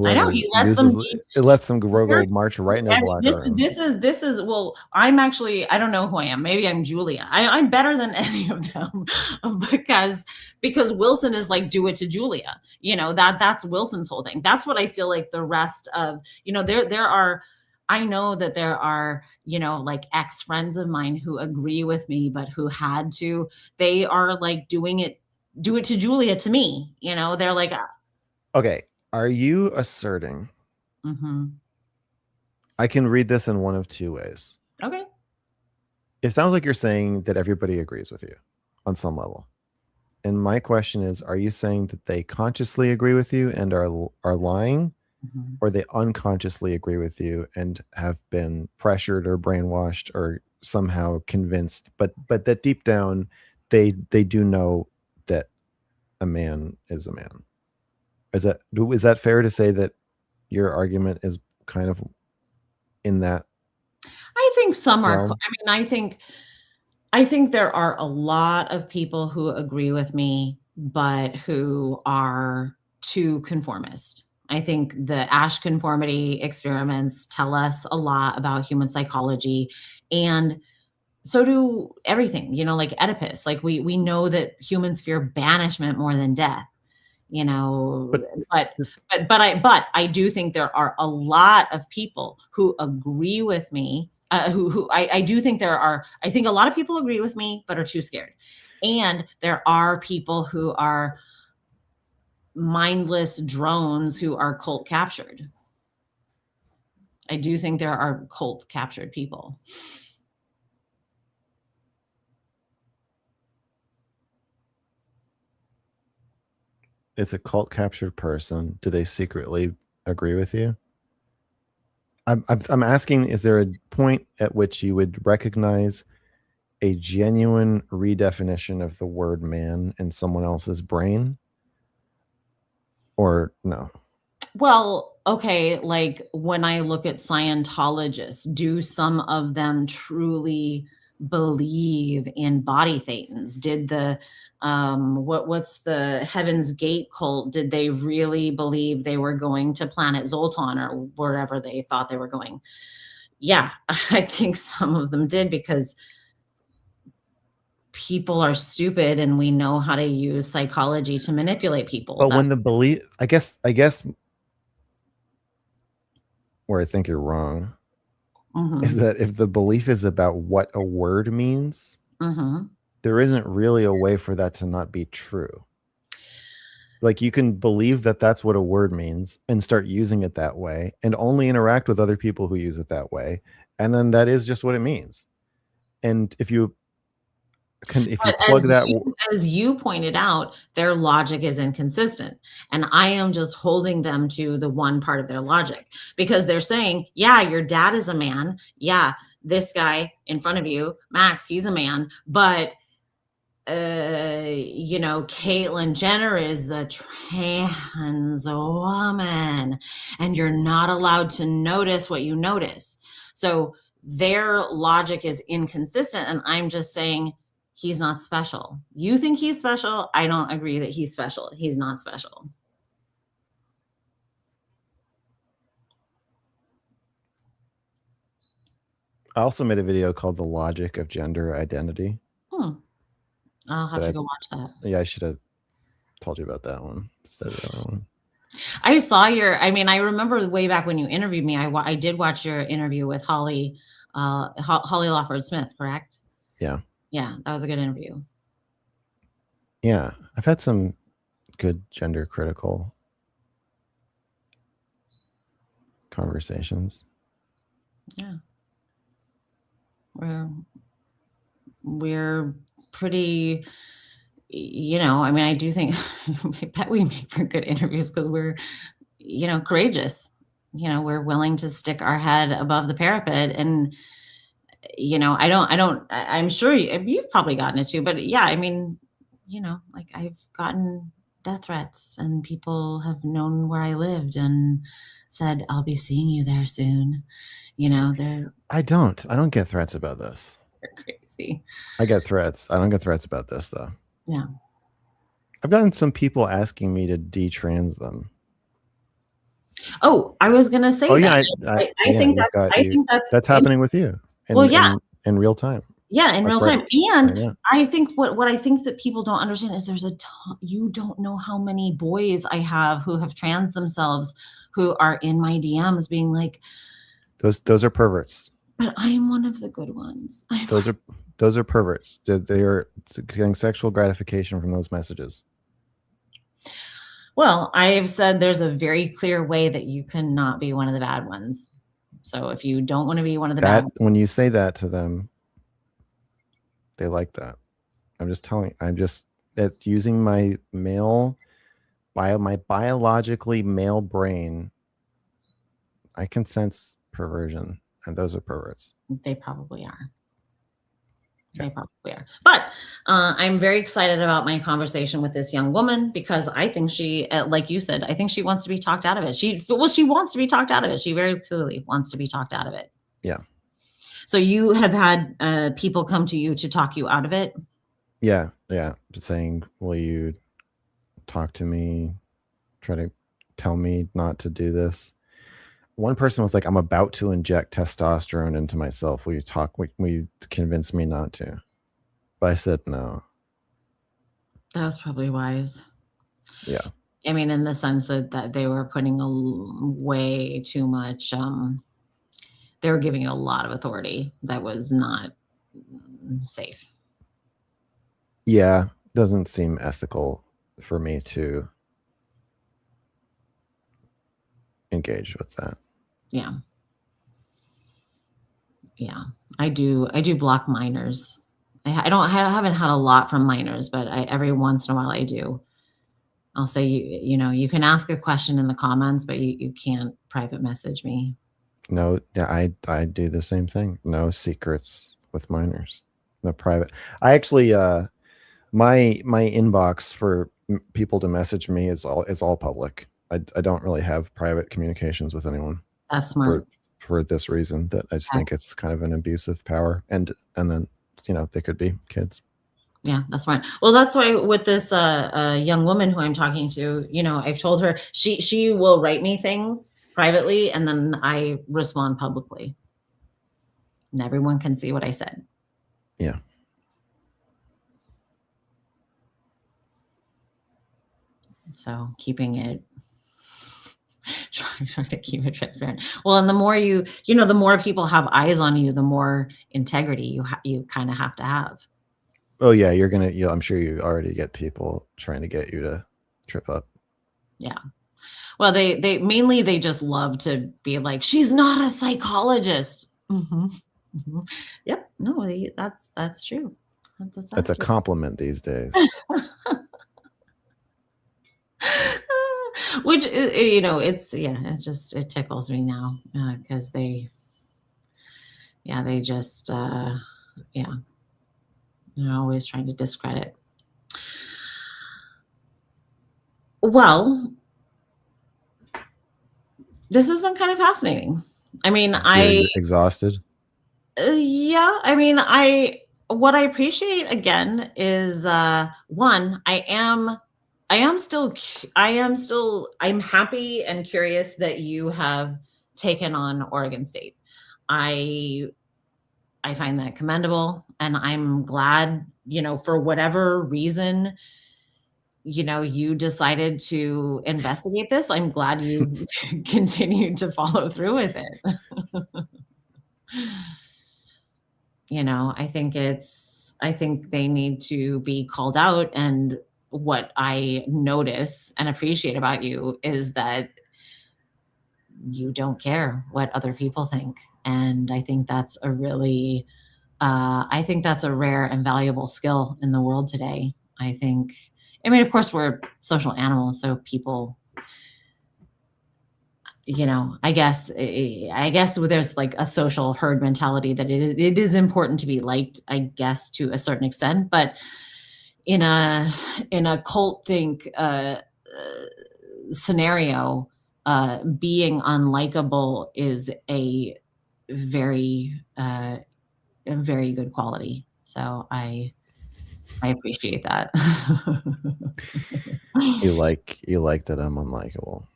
I know he lets them go march right in his locker room. This is well, I'm actually, I don't know who I am. Maybe I'm Julia. I'm better than any of them because Wilson is like, do it to Julia. That's Wilson's whole thing. That's what I feel like the rest of, I know that there are, like ex-friends of mine who agree with me, but who they are like do it to Julia to me. They're like, okay. Are you asserting? I can read this in one of 2 ways. Okay. It sounds like you're saying that everybody agrees with you on some level. And my question is, are you saying that they consciously agree with you and are lying, or they unconsciously agree with you and have been pressured or brainwashed or somehow convinced, but that deep down they do know that a man is a man? Is that fair to say that your argument is kind of in that I think some are. realm? I mean, I think there are a lot of people who agree with me, but who are too conformist. I think the Ash conformity experiments tell us a lot about human psychology, and so do everything, like Oedipus. Like we know that humans fear banishment more than death, you know, But but but I do think there are a lot of people who agree with me. Who I do think I think a lot of people agree with me, but are too scared. And there are people who are mindless drones who are cult captured. I do think there are cult captured people. it's a cult captured person. Do they secretly agree with you? I'm asking, is there a point at which you would recognize a genuine redefinition of the word man in someone else's brain, or no? Well, okay, like when I look at Scientologists, do some of them truly believe in body thetans? Did the what's the Heaven's Gate cult? Did they really believe they were going to planet Zoltan or wherever they thought they were going? Yeah, I think some of them did, because people are stupid and we know how to use psychology to manipulate people. But when That's the belief, I guess where I think you're wrong is mhm, that if the belief is about what a word means, mhm. there isn't really a way for that to not be true. Like, you can believe that that's what a word means and start using it that way and only interact with other people who use it that way, and then that is just what it means. And if you But plug that as you pointed out, their logic is inconsistent. And I am just holding them to the one part of their logic, because they're saying, yeah, your dad is a man. Yeah, this guy in front of you, Max, he's a man. But Caitlyn Jenner is a trans woman, and you're not allowed to notice what you notice. So their logic is inconsistent, and I'm just saying he's not special. You think he's special? I don't agree that he's special. He's not special. I also made a video called "The Logic of Gender Identity." Hmm. I'll have That to I go watch that. Yeah, I should have told you about that one instead of the other one. I saw I remember way back when you interviewed me, I did watch your interview with Holly Lawford Smith, correct? Yeah. Yeah, that was a good interview. Yeah. I've had some good gender critical conversations. Yeah. We're pretty, I do think I bet we make for good interviews because we're, courageous. We're willing to stick our head above the parapet. And, I'm sure you've probably gotten it too, but yeah, like I've gotten death threats and people have known where I lived and said, I'll be seeing you there soon. They're I don't get threats about this. crazy. I get threats. I don't get threats about this though. Yeah. I've gotten some people asking me to detrans them. Oh, I was gonna Oh say that. yeah, I yeah, think you've got I you. think that's That's in happening with you well, in yeah, real time. yeah, in Like real time. right And now. I think what I think that people don't understand is you don't know how many boys I have who have trans themselves, who are in my DMs being like, Those are perverts. "But I am one of the good ones." Those are perverts. They are getting sexual gratification from those messages. Well, I've said there's a very clear way that you cannot be one of the bad ones. So if you don't wanna be one of the bad That ones. when you say that to them, they like that. I'm just that using my my biologically male brain, I can sense perversion, and those are perverts. They probably are. Yeah. They probably are. But I'm very excited about my conversation with this young woman because I think she, like you said, I think she wants to be talked out of it. She wants to be talked out of it. She very clearly wants to be talked out of it. Yeah. So you have had people come to you to talk you out of it? Yeah. Yeah. Saying, will you talk to me, try to tell me not to do this? One person was like, I'm about to inject testosterone into myself. Will you convince me not to? But I said no. That was probably wise. Yeah. I mean, in the sense that they were putting way too much, they were giving you a lot of authority that was not safe. Yeah. Doesn't seem ethical for me to engage with that. Yeah. Yeah. I do block minors. I haven't had a lot from minors, but every once in a while I do. I'll say, you can ask a question in the comments, but you can't private message me. No, yeah, I do the same thing. No secrets with minors. No private. I actually my inbox for people to message me is all public. I don't really have private communications with anyone That's for smart. this reason, that I just think it's kind of an abuse of power, and then they could be kids. Yeah, that's fine. Well, that's why with this young woman who I'm talking to, I've told her she will write me things privately and then I respond publicly. And everyone can see what I said. Yeah. So keeping it trying to keep it transparent. Well, and the more the more people have eyes on you, the more integrity you kind of have to have. Oh yeah, I'm sure you already get people trying to get you to trip up. Yeah. Well, they mainly they just love to be like, she's not a psychologist. Mm-hmm. Mm-hmm. Yep. No, that's true. That's a Accurate. compliment these days. Which it tickles me now because they just they're always trying to discredit. Well, this has been kind of fascinating. I mean, You're exhausted. Yeah, I mean, what I appreciate again is one, I'm happy and curious that you have taken on Oregon State. I find that commendable, and I'm glad, for whatever reason, you decided to investigate this. I'm glad you continued to follow through with it. I think they need to be called out. And what I notice and appreciate about you is that you don't care what other people think. And I think that's a really, I think that's a rare and valuable skill in the world today. Of course, we're social animals, so people, I guess there's like a social herd mentality that it is important to be liked, I guess, to a certain extent. But in a cult think scenario, being unlikable is a very good quality. So I appreciate that. You like that I'm unlikable.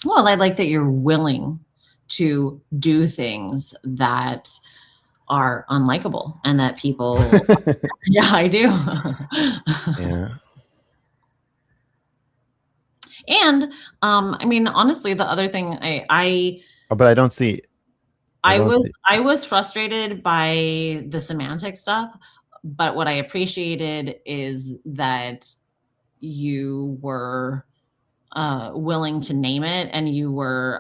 Well, I like that you're willing to do things that are unlikable and that people yeah, I do. Yeah. And honestly, the other thing But I don't see. I was frustrated by the semantic stuff, but what I appreciated is that you were willing to name it, and you were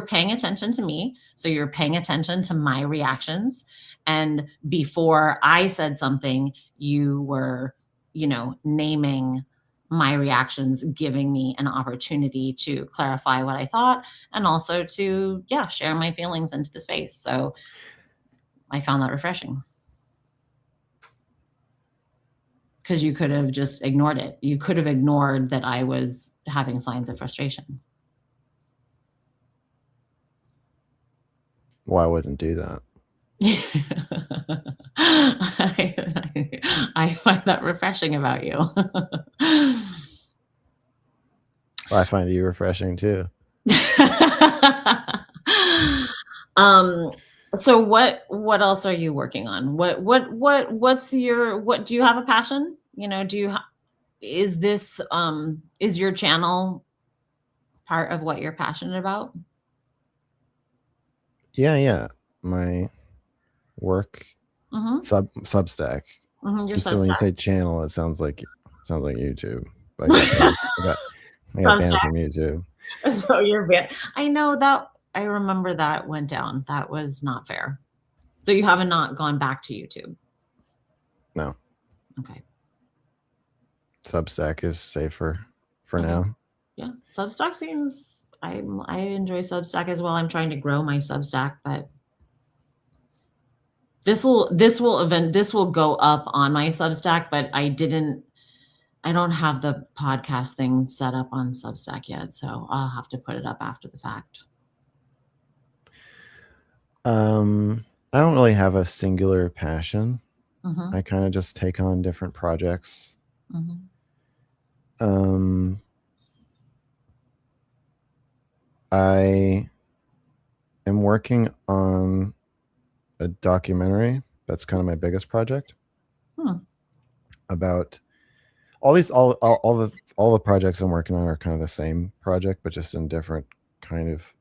paying attention to me, so you're paying attention to my reactions, and before I said something, you were naming my reactions, giving me an opportunity to clarify what I thought, and also to share my feelings into the space. So I found that refreshing. because you could have just ignored it. You could have ignored that I was having signs of frustration. Well, I wouldn't do that. I find that refreshing about you. I find you refreshing too. um so what else are you working on? What's your, what do you have a passion? You know, is this is your channel part of what you're passionate about? Yeah. My work Mm-hmm. Substack. Mm-hmm. Your You said when you Substack. say channel, it sounds like YouTube. I got banned. I got banned from YouTube. So you're banned. I know that. I remember that went down. That was not fair. So you haven't not gone back to YouTube. No. Okay. Substack is safer for now. Yeah. Substack seems, I enjoy Substack as well. I'm trying to grow my Substack, but this will go up on my Substack, but I don't have the podcast thing set up on Substack yet, so I'll have to put it up after the fact. I don't really have a singular passion. Mm-hmm. I kind of just take on different projects. Mm-hmm. I am working on a documentary. That's kind of my biggest project. About all the projects I'm working on are kind of the same project, but just in different kind of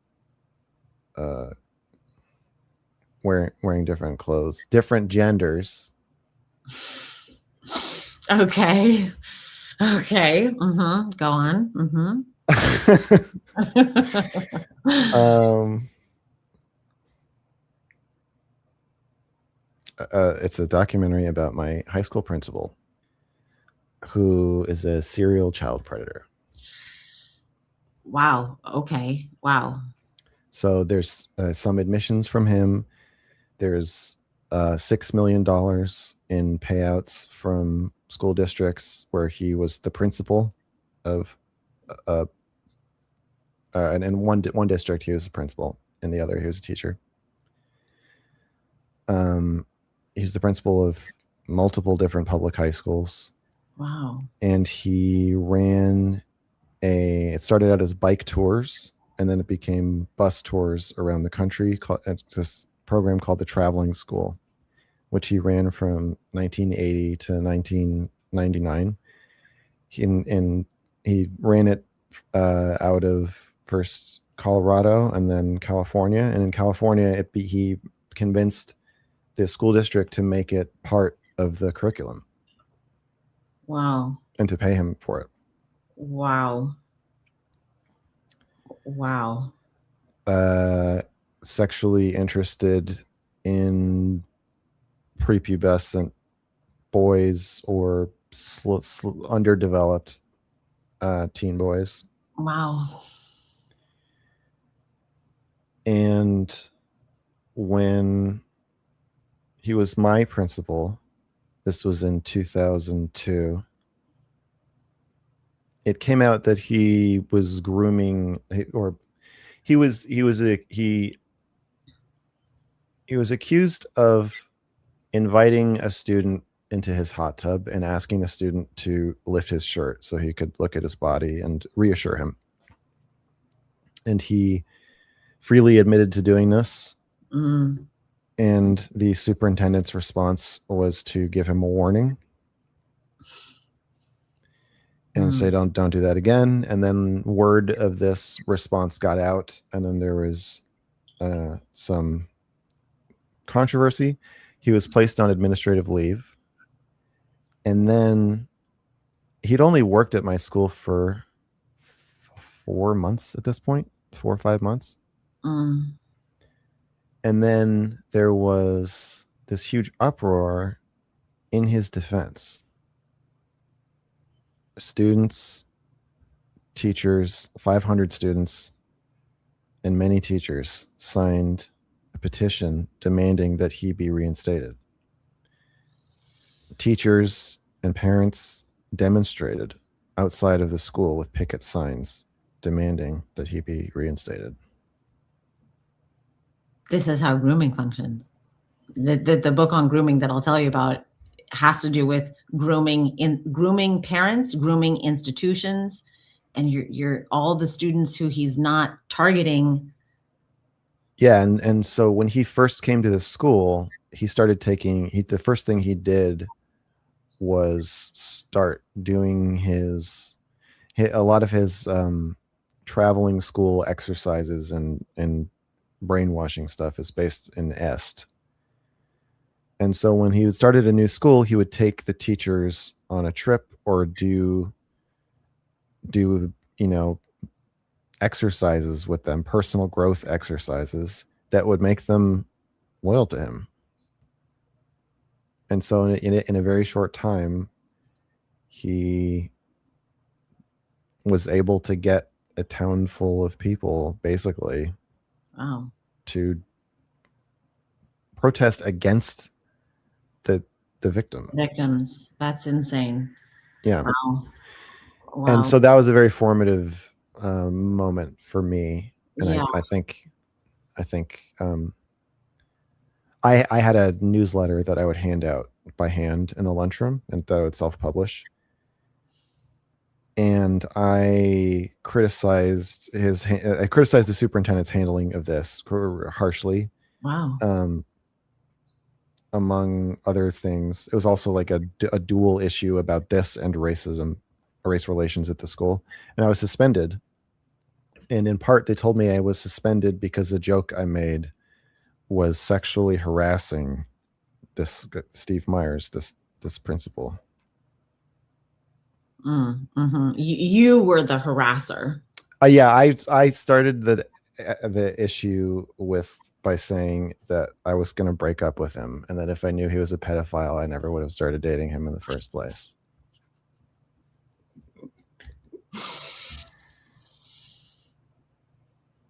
wearing different clothes, different genders. Okay. Mm-hmm. Go on. Mm-hmm. It's a documentary about my high school principal, who is a serial child predator. Wow. Okay. Wow. So there's some admissions from him. There's $6 million in payouts from school districts where he was the principal of, and in one district he was the principal, in the other he was a teacher. He's the principal of multiple different public high schools. Wow. And he ran it started out as bike tours, and then it became bus tours around the country. It's this program called the Traveling School, which he ran from 1980 to 1999. He ran it out of first Colorado and then California. And in California, he convinced the school district to make it part of the curriculum. Wow. And to pay him for it. Wow. Wow. Sexually interested in prepubescent boys or underdeveloped teen boys. Wow. And when he was my principal, this was in 2002, it came out that he was grooming, or he was accused of inviting a student into his hot tub and asking the student to lift his shirt so he could look at his body and reassure him. And he freely admitted to doing this. And the superintendent's response was to give him a warning and say, don't do that again. And then word of this response got out, and then there was some controversy. He was placed on administrative leave, and then he'd only worked at my school for 4 months at this point, 4 or 5 months. And then there was this huge uproar in his defense. Students, teachers, 500 students, and many teachers signed a petition demanding that he be reinstated. Teachers and parents demonstrated outside of the school with picket signs demanding that he be reinstated. This is how grooming functions. The book on grooming that I'll tell you about has to do with grooming parents, grooming institutions, and you're all the students who he's not targeting. Yeah, and so when he first came to the school, he started taking the first thing he did was start doing a lot of his traveling school exercises and brainwashing stuff is based in Est. And so when he started a new school, he would take the teachers on a trip or do exercises with them, personal growth exercises that would make them loyal to him. And so in a very short time, he was able to get a town full of people basically Wow. to protest against the victim. Victims. That's insane. Yeah. Wow. Wow. And so that was a very formative moment for me. And Yeah. I think I had a newsletter that I would hand out by hand in the lunchroom and that I would self-publish. And I criticized the superintendent's handling of this harshly. Wow. Among other things, it was also like a dual issue about this and racism, race relations at the school, and I was suspended. And in part, they told me I was suspended because the joke I made was sexually harassing this Steve Myers, this principal. Mm-hmm. You were the harasser. Yeah, I started the issue by saying that I was going to break up with him, and that if I knew he was a pedophile, I never would have started dating him in the first place.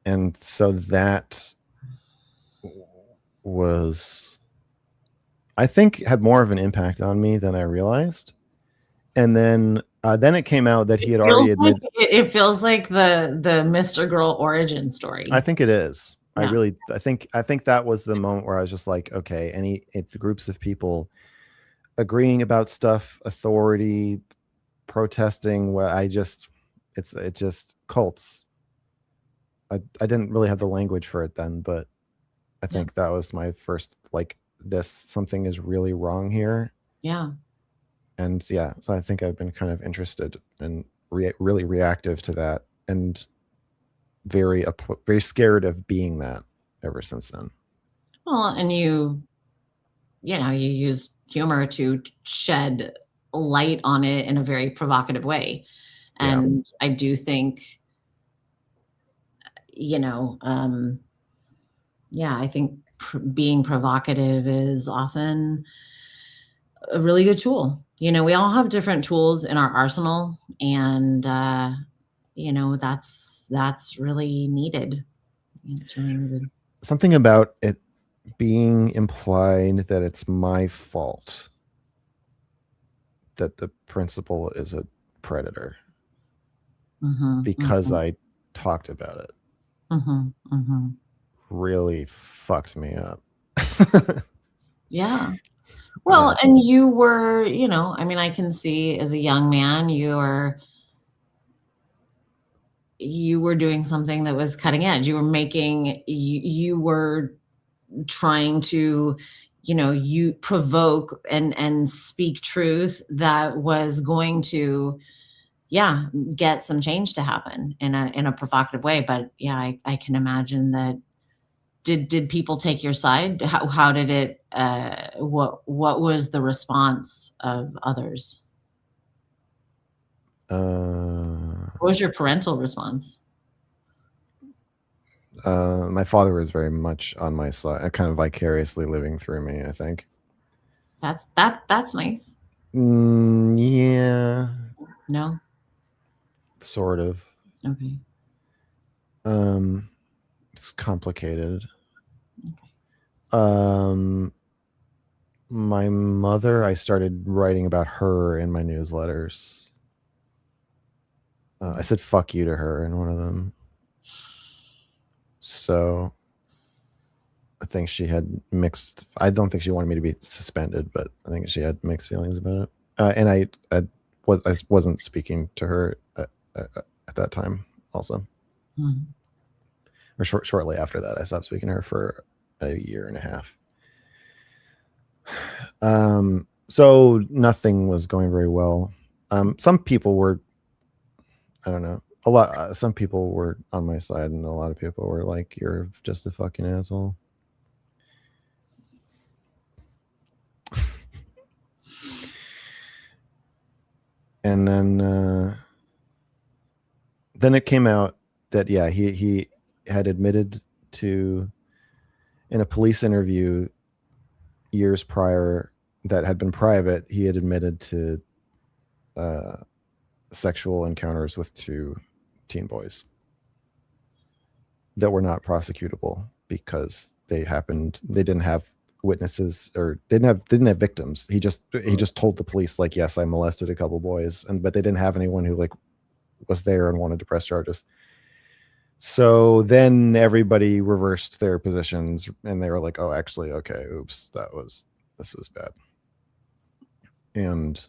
And so that was, I think, had more of an impact on me than I realized. And then it came out that he had already admitted. It feels like the Mr. Girl origin story. I think it is. Yeah. I think that was the moment where I was just like, okay, it's groups of people agreeing about stuff, authority, protesting. Where it's just cults. I didn't really have the language for it then, but I think that was my first, like, something is really wrong here. Yeah. And yeah, so I think I've been kind of interested and really reactive to that, and very scared of being that ever since then. Well, and you use humor to shed light on it in a very provocative way. And I do think, I think being provocative is often a really good tool. We all have different tools in our arsenal, and that's really needed. It's really needed. Something about it being implied that it's my fault that the principal is a predator because I talked about it. Really fucked me up. Yeah. Well, and you were, I can see as a young man, you were doing something that was cutting edge. You were trying to, you provoke and speak truth that was going to, get some change to happen in a provocative way. But yeah, I can imagine that. Did people take your side? How did it, what was the response of others? What was your parental response? My father was very much on my side, kind of vicariously living through me, I think. That's nice. Yeah. No? Sort of. Okay. It's complicated. Okay. My mother, I started writing about her in my newsletters. I said fuck you to her in one of them. So I think she had mixed. I don't think she wanted me to be suspended, but I think she had mixed feelings about it. And I wasn't speaking to her at that time. Also, or shortly after that, I stopped speaking to her for a year and a half. So nothing was going very well. Some people were, I don't know, a lot. Some people were on my side, and a lot of people were like, "You're just a fucking asshole." And then it came out that he had admitted to, in a police interview years prior that had been private, he had admitted to sexual encounters with 2 teen boys that were not prosecutable because they didn't have witnesses, or didn't have victims. He just told the police, like, yes, I molested a couple boys, but they didn't have anyone who like was there and wanted to press charges. So then everybody reversed their positions, and they were like, oh, actually, okay, oops, this was bad. And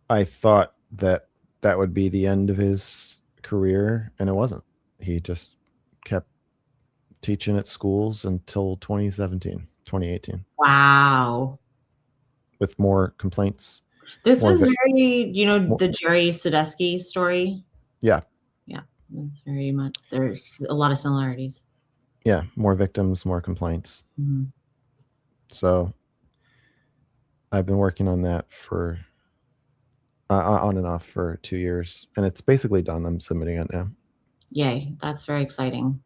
I thought that would be the end of his career, and it wasn't. He just kept teaching at schools until 2018. Wow. With more complaints. This is very, the Jerry Sadesky story. Yeah. Yeah. It's very much, there's a lot of similarities. Yeah. More victims, more complaints. Mm-hmm. So I've been working on that for on and off for 2 years, and it's basically done. I'm submitting it now. Yay. That's very exciting.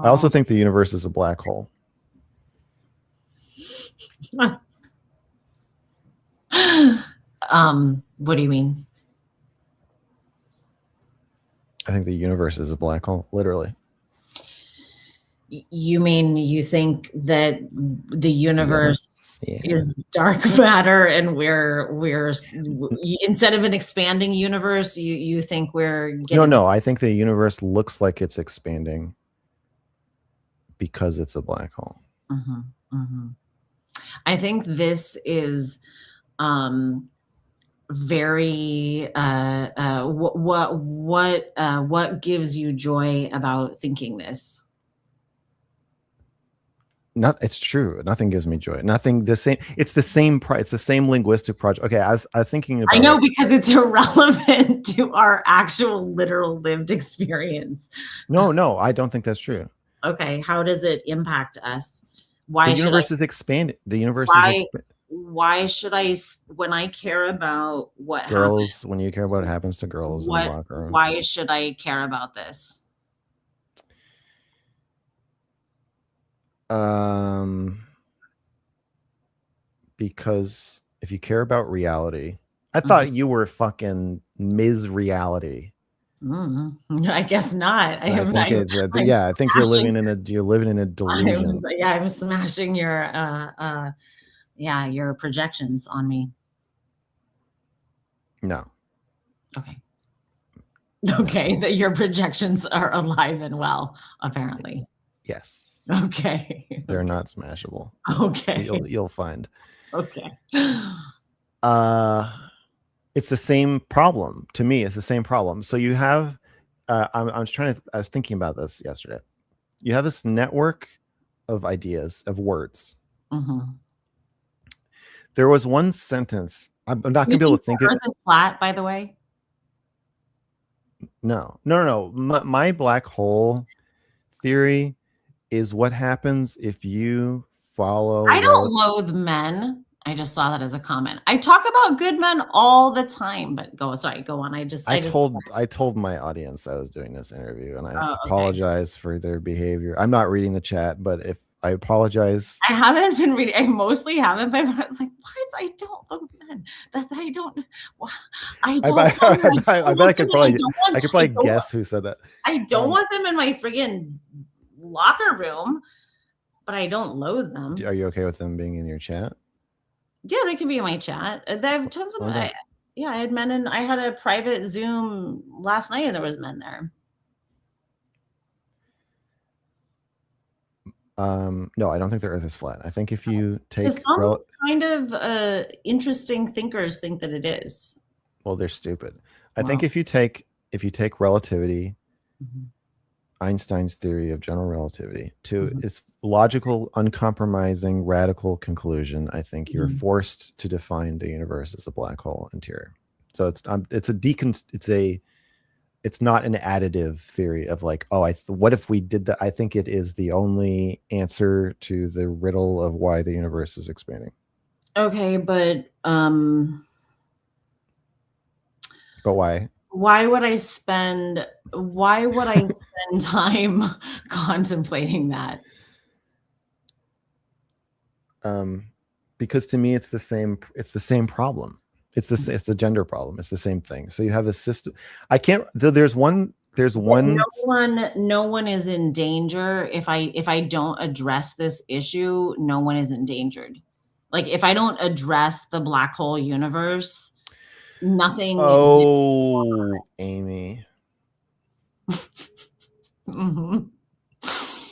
I also think the universe is a black hole. What do you mean? I think the universe is a black hole, literally. You mean you think that the universe is dark matter, and we're instead of an expanding universe, you think we're getting... No, I think the universe looks like it's expanding because it's a black hole. Mm-hmm, mm-hmm. I think this is very what gives you joy about thinking this? It's true. Nothing gives me joy. Nothing the same. It's the same. It's the same linguistic project. Okay, I was thinking about. I know, because it's irrelevant to our actual literal lived experience. No, I don't think that's true. Okay, how does it impact us? Why the universe is expanding? The universe is. Why should I, when I care about what girls happens, when you care about what happens to girls in the locker room? Why should I care about this? Because if you care about reality, I thought you were fucking Ms. Reality. I guess not. I think you're living in a delusion. I'm smashing your projections on me. No. Okay, that your projections are alive and well, apparently. Yes. Okay. They're not smashable. Okay. You'll find. Okay. It's the same problem to me. It's the same problem. So you have, I was thinking about this yesterday. You have this network of ideas, of words. Mm-hmm. There was one sentence. I'm not going to be able to think Earth is flat, by the way. No. My black hole theory is what happens if you follow. I don't loathe men. I just saw that as a comment. I talk about good men all the time, but go on. I told my audience I was doing this interview, and I apologize for their behavior. I'm not reading the chat, but if I apologize. I haven't been reading. I mostly haven't, but I was like, what? I don't loathe men. That I don't. I bet I could probably guess who said that. I don't want them in my friggin' locker room, but I don't loathe them. Are you okay with them being in your chat? Yeah, they can be in my chat. They have tons of Okay. yeah, I had men in I had a private Zoom last night and there was men there. No, I don't think the Earth is flat. I think if you take Some kind of interesting thinkers think that it is. well, they're stupid. I think Well, if you take relativity, mhm, Einstein's theory of general relativity, to mhm, its logical, uncompromising, radical conclusion, I think you're mhm. forced to define the universe as a black hole interior. So it's not an additive theory of like, oh, what if we did that? I think it is the only answer to the riddle of why the universe is expanding. Okay, but But why? why would I spend time contemplating that? Um, because to me, it's the same. It's the same problem. It's the gender problem. It's the same thing. So you have a system. I can't. There's one. There's one. No one is in danger if I don't address this issue, no one is endangered. Like if I don't address the black hole universe, nothing did. Oh, Amy, Mhm.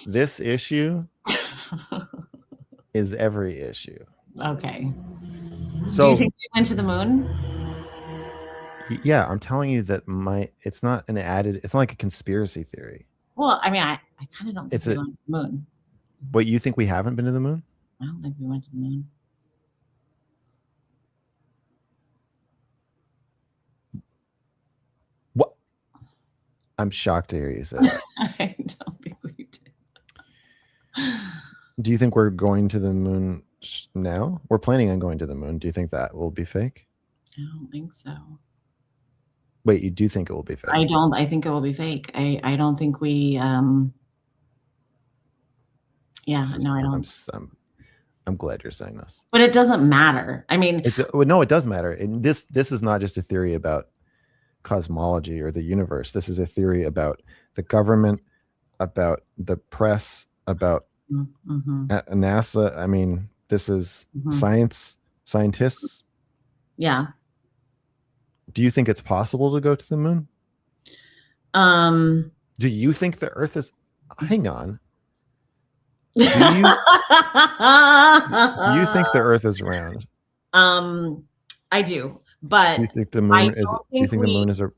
this issue is every issue. Okay. Do you So think we went to the moon? yeah, I'm telling you that it's not an added. It's not like a conspiracy theory. Well, I mean, I kind of don't think It's we a. went to the moon. What, you think we haven't been to the moon? I don't think we went to the moon. What? I'm shocked to hear you say that. I don't think we did. Do you think we're going to the moon now? We're planning on going to the moon. Do you think that will be fake? I don't think so. Wait, you do think it will be fake? I think it will be fake. I don't think we yeah, This is, no, I I'm, don't. I'm glad you're saying this. But it doesn't matter. I mean, No, it does matter. And this is not just a theory about cosmology or the universe. This is a theory about the government, about the press, about mhm, NASA. I mean, this is mhm. scientists. Yeah. Do you think it's possible to go to the moon? Um, Do you think the Earth is? Hang on. um, Do you think the Earth is round? I do, Do but you think the I moon is? don't Do you think think the we moon is a?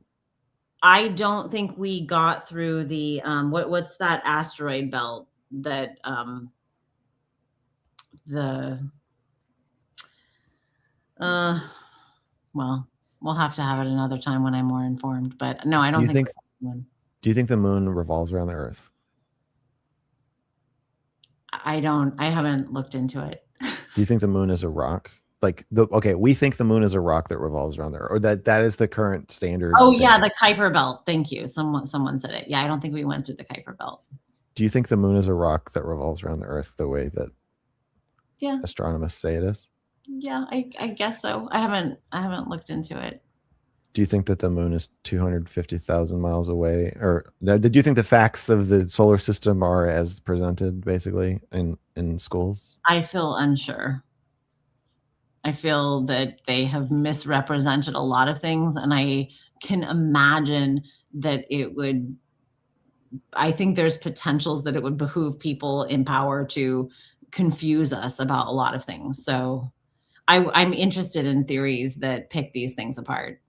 I don't think we got through the what's that asteroid belt that the uh well, we'll have to have it another time when I'm more informed, but no, I Do don't you think think? Do you think the moon revolves around the Earth? I haven't looked into it. Do you think the moon is a rock? Like okay, we think the moon is a rock that revolves around the Earth, or that is the current standard Oh yeah, thinking. the Kuiper belt. Thank you. Someone said it. Yeah, I don't think we went through the Kuiper belt. Do you think the moon is a rock that revolves around the Earth the way that Yeah. astronomers say it is? Yeah, I guess so. I haven't looked into it. Do you think that the moon is 250,000 miles away? Or did you think the facts of the solar system are as presented basically in schools? I feel unsure. I feel that they have misrepresented a lot of things, and I can imagine that it would I think there's potentials that it would behoove people in power to confuse us about a lot of things. So I'm interested in theories that pick these things apart.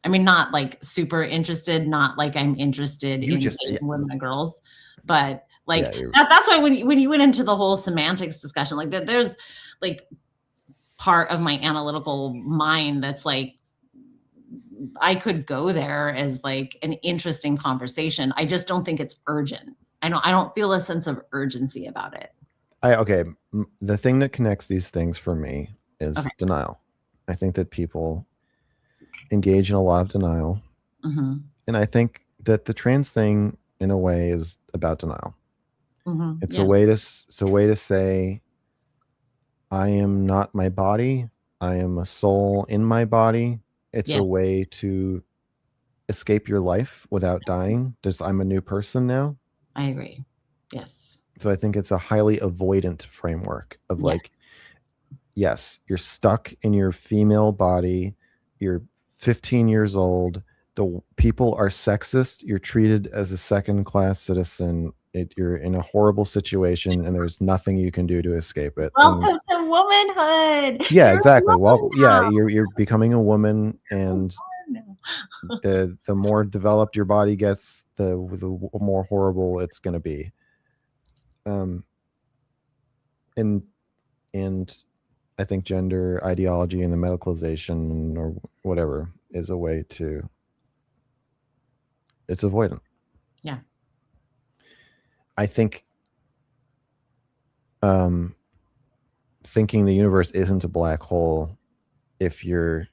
I mean, not like super interested, not like I'm interested You in just dating women and girls, but yeah, like you're that's why when you went into the whole semantics discussion, like there's like part of my analytical mind that's like I could go there as like an interesting conversation. I just don't think it's urgent. I don't feel a sense of urgency about it. okay. The thing that connects these things for me Okay. is denial. I think that people engage in a lot of denial, Mhm. and I think that the trans thing, in a way, is about denial. Mhm. It's a Yeah. way to say I am not my body. I am a soul in my body. It's a Yes, way to escape your life without dying. Just I'm a new person now. I agree. Yes. So I think it's a highly avoidant framework of like Yes. yes, you're stuck in your female body. You're 15 years old. The people are sexist. You're treated as a second-class citizen. You're in a horrible situation, and there's nothing you can do to escape it. And Welcome to womanhood. yeah, You're a exactly. woman Well, yeah, now. you're becoming a woman, and the more developed your body gets, the more horrible it's going to be. Um, and and I think gender ideology and the medicalization or whatever is a way to. It's avoidant. Yeah. I think thinking the universe isn't a black hole, if you're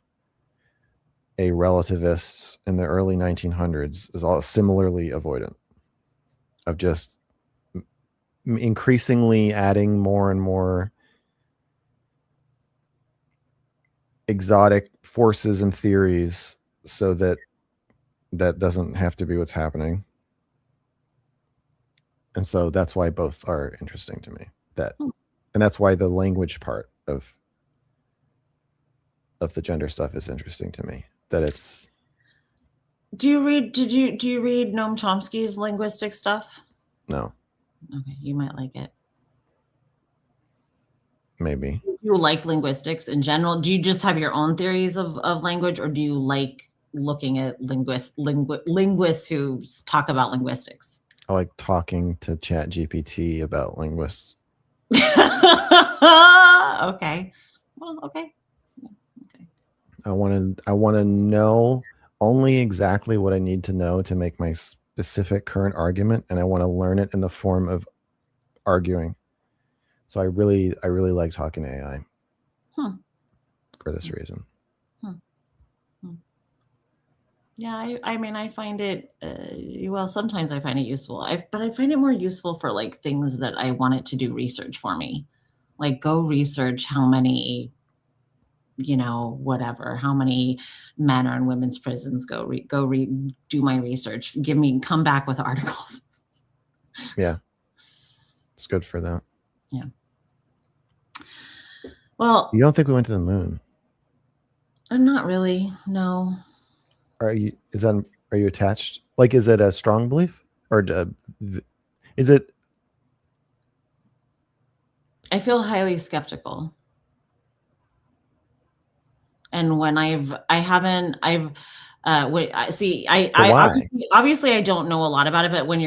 a relativist in the early 1900s, is all similarly avoidant of just increasingly adding more and more exotic forces and theories so that that doesn't have to be what's happening. And so that's why both are interesting to me. And that's why the language part of the gender stuff is interesting to me. That it's. Do you read Noam Chomsky's linguistic stuff? No. Okay, you might like it. Maybe. Do you like linguistics in general? Do you just have your own theories of language, or do you like looking at linguists who talk about linguistics? I like talking to ChatGPT about linguists. Okay. Well, okay. Okay. I want to know only exactly what I need to know to make my specific current argument, and I want to learn it in the form of arguing. So I really like talking to AI for this reason. Yeah, I mean, I find it, well, sometimes I find it useful. But I find it more useful for like things that I want it to do research for me. Like go research how many, whatever, how many men are in women's prisons. Do my research. Come back with articles. Yeah. It's good for that. Yeah. Well, you don't think we went to the moon? I'm not really. No. Are you attached? Like, is it a strong belief, or is it? I feel highly skeptical. And when obviously I don't know a lot about it, but when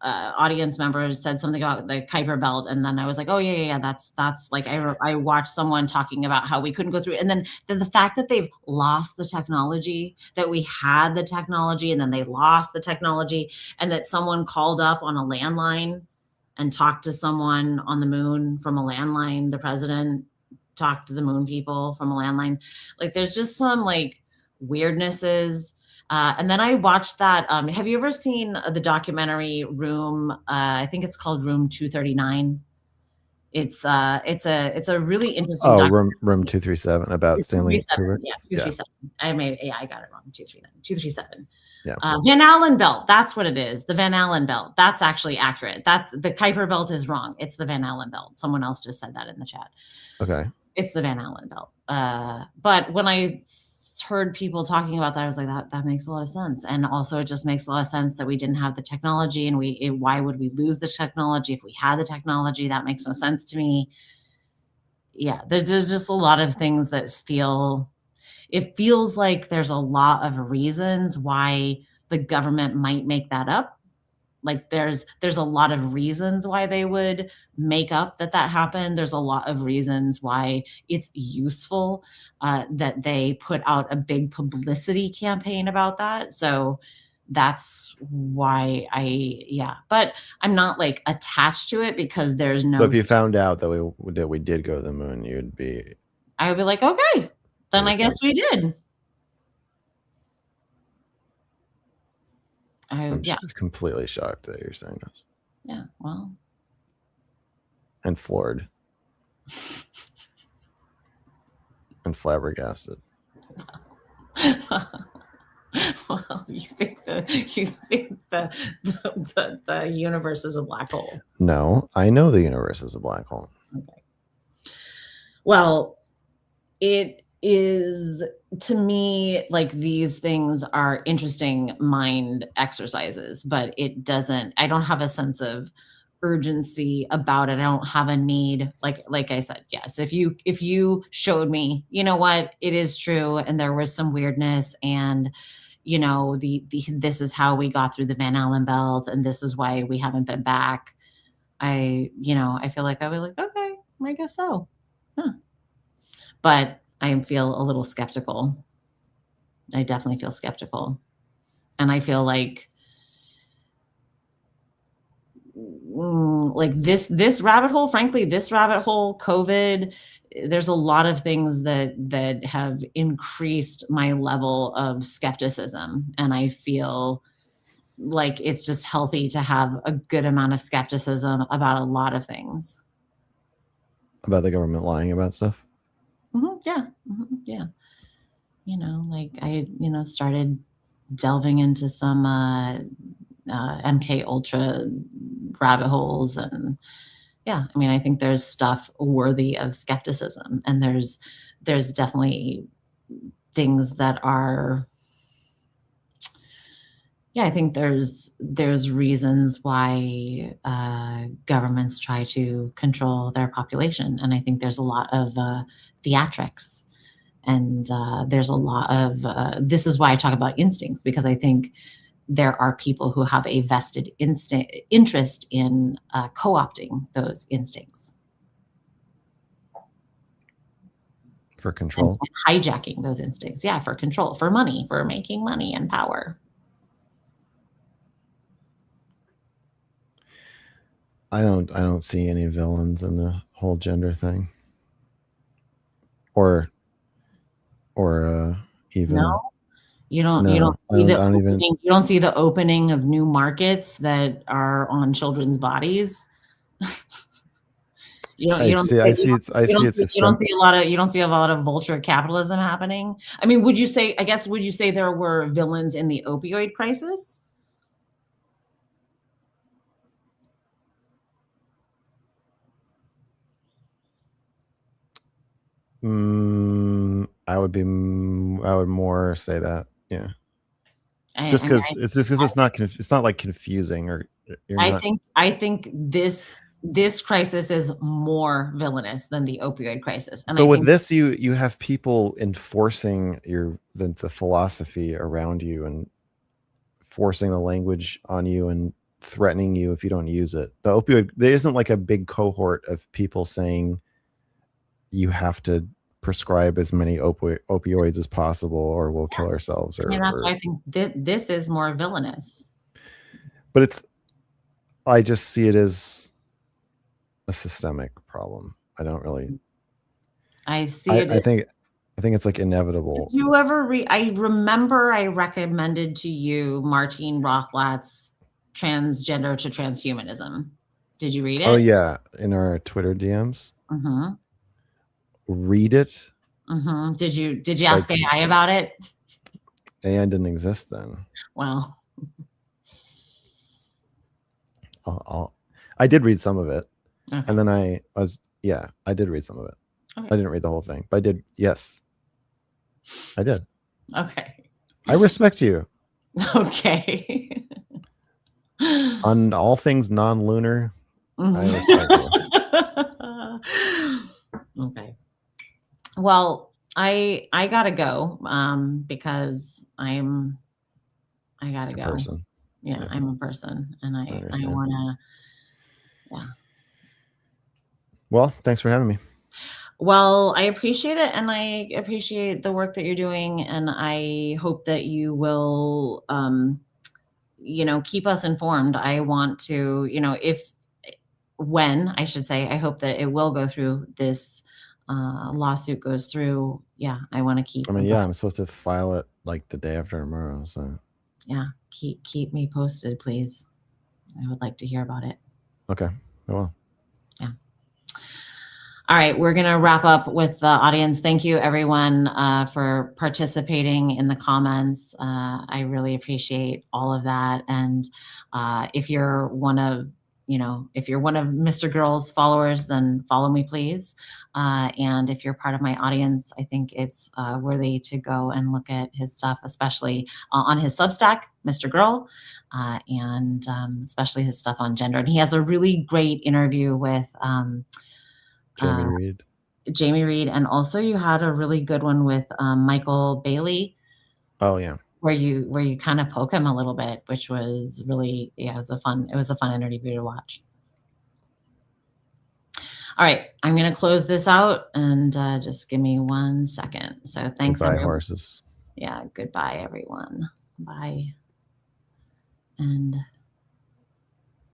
audience member said something about the Kuiper Belt, and then I was like, oh yeah, that's like I watched someone talking about how we couldn't go through, and then the fact that they've lost the technology, that we had the technology and then they lost the technology, and that someone called up on a landline and talked to someone on the moon from a landline, the president talk to the moon people from a landline. Like there's just some like weirdnesses. And then I watched that. Have you ever seen the documentary Room? I think it's called Room 239. It's a really interesting. Room 237 about Stanley Kubrick. Yeah, 237. Yeah. I got it wrong. 237. Yeah. Van Allen belt. That's what it is. The Van Allen belt. That's actually accurate. That's the Kuiper belt is wrong. It's the Van Allen belt. Someone else just said that in the chat. Okay. It's the Van Allen belt. But when I heard people talking about that, I was like, that makes a lot of sense. And also it just makes a lot of sense that we didn't have the technology, and why would we lose the technology if we had the technology? That makes no sense to me. Yeah, there's just a lot of things that feels like there's a lot of reasons why the government might make that up. Like there's a lot of reasons why they would make up that happened. There's a lot of reasons why it's useful that they put out a big publicity campaign about that. So that's why but I'm not like attached to it, because there's no. So if you found out that we did go to the moon, I would be like, okay, then I guess we did. I'm completely shocked that you're saying this. Yeah, well. And floored. And flabbergasted. Well, you think the universe is a black hole? No, I know the universe is a black hole. Okay. Well, it is, to me, like, these things are interesting mind exercises, but I don't have a sense of urgency about it. I don't have a need. Like I said, yes, if you showed me, you know what, it is true, and there was some weirdness, and the this is how we got through the Van Allen belt, and this is why we haven't been back. I feel like I would, like, okay, I guess so. Huh. But I feel a little skeptical. I definitely feel skeptical. And I feel like this rabbit hole, frankly, this rabbit hole, COVID, there's a lot of things that have increased my level of skepticism. And I feel like it's just healthy to have a good amount of skepticism about a lot of things. About the government lying about stuff? Yeah. Yeah. Like I, started delving into some MK Ultra rabbit holes, and yeah, I mean, I think there's stuff worthy of skepticism, and there's definitely things that are, yeah, I think there's reasons why governments try to control their population, and I think there's a lot of theatrics, and there's a lot of this is why I talk about instincts, because I think there are people who have a vested interest in co-opting those instincts For control? and hijacking those instincts. Yeah, for control, for money, for making money and power. I don't see any villains in the whole gender thing. Or even No, you don't. You no, don't see the I don't even. opening. You don't see the opening of new markets that are on children's bodies. You don't I see see it's system. you don't see a lot of vulture capitalism happening. I mean, would you say there were villains in the opioid crisis? I would more say that, yeah. Just I mean, because it's not like confusing, or you're not. I think this crisis is more villainous than the opioid crisis, and But I with think this, you have people enforcing the philosophy around you, and forcing the language on you, and threatening you if you don't use it. There isn't like a big cohort of people saying you have to prescribe as many opioids as possible, or we'll kill ourselves, I mean, that's why or I think this is more villainous. but I just see it as a systemic problem. I don't really. I see it I as. think it's like inevitable. Did you ever read? I remember I recommended to you Martine Rothblatt's Transgender to Transhumanism. Did you read Oh it? yeah, in our Twitter DMs. Mm-hmm. Read it. Mm-hmm. Did you ask Like, AI about it? AI didn't exist then. Well, I did read some of it, okay. and then I did read some of it. Okay. I didn't read the whole thing, but I did. Yes, I did. Okay. I respect you. Okay. On all things non-lunar. I respect you. Okay. Well, I gotta go because I gotta go. Person. Yeah, I'm a person, and I wanna. Yeah. Well, thanks for having me. Well, I appreciate it, and I appreciate the work that you're doing, and I hope that you will, keep us informed. I want to, when I should say, I hope that it will go through, this lawsuit goes through. Yeah, I want to keep. I mean, yeah, I'm supposed to file it like the day after tomorrow. So yeah, keep me posted, please. I would like to hear about it. Okay, I will. Yeah. All right, we're going to wrap up with the audience. Thank you, everyone, for participating in the comments. I really appreciate all of that. And if you're one of if you're one of Mr. Girl's followers, then follow me, please. And if you're part of my audience, I think it's worthy to go and look at his stuff, especially on his Substack, Mr. Girl, and especially his stuff on gender. And he has a really great interview with Jamie Reed. Jamie Reed, and also you had a really good one with Michael Bailey. Oh yeah. Where you kind of poke him a little bit, which was really, it was a fun interview to watch. All right, I'm going to close this out and just give me 1 second. So thanks, Goodbye, everyone. horses. Yeah, goodbye, everyone. Bye. And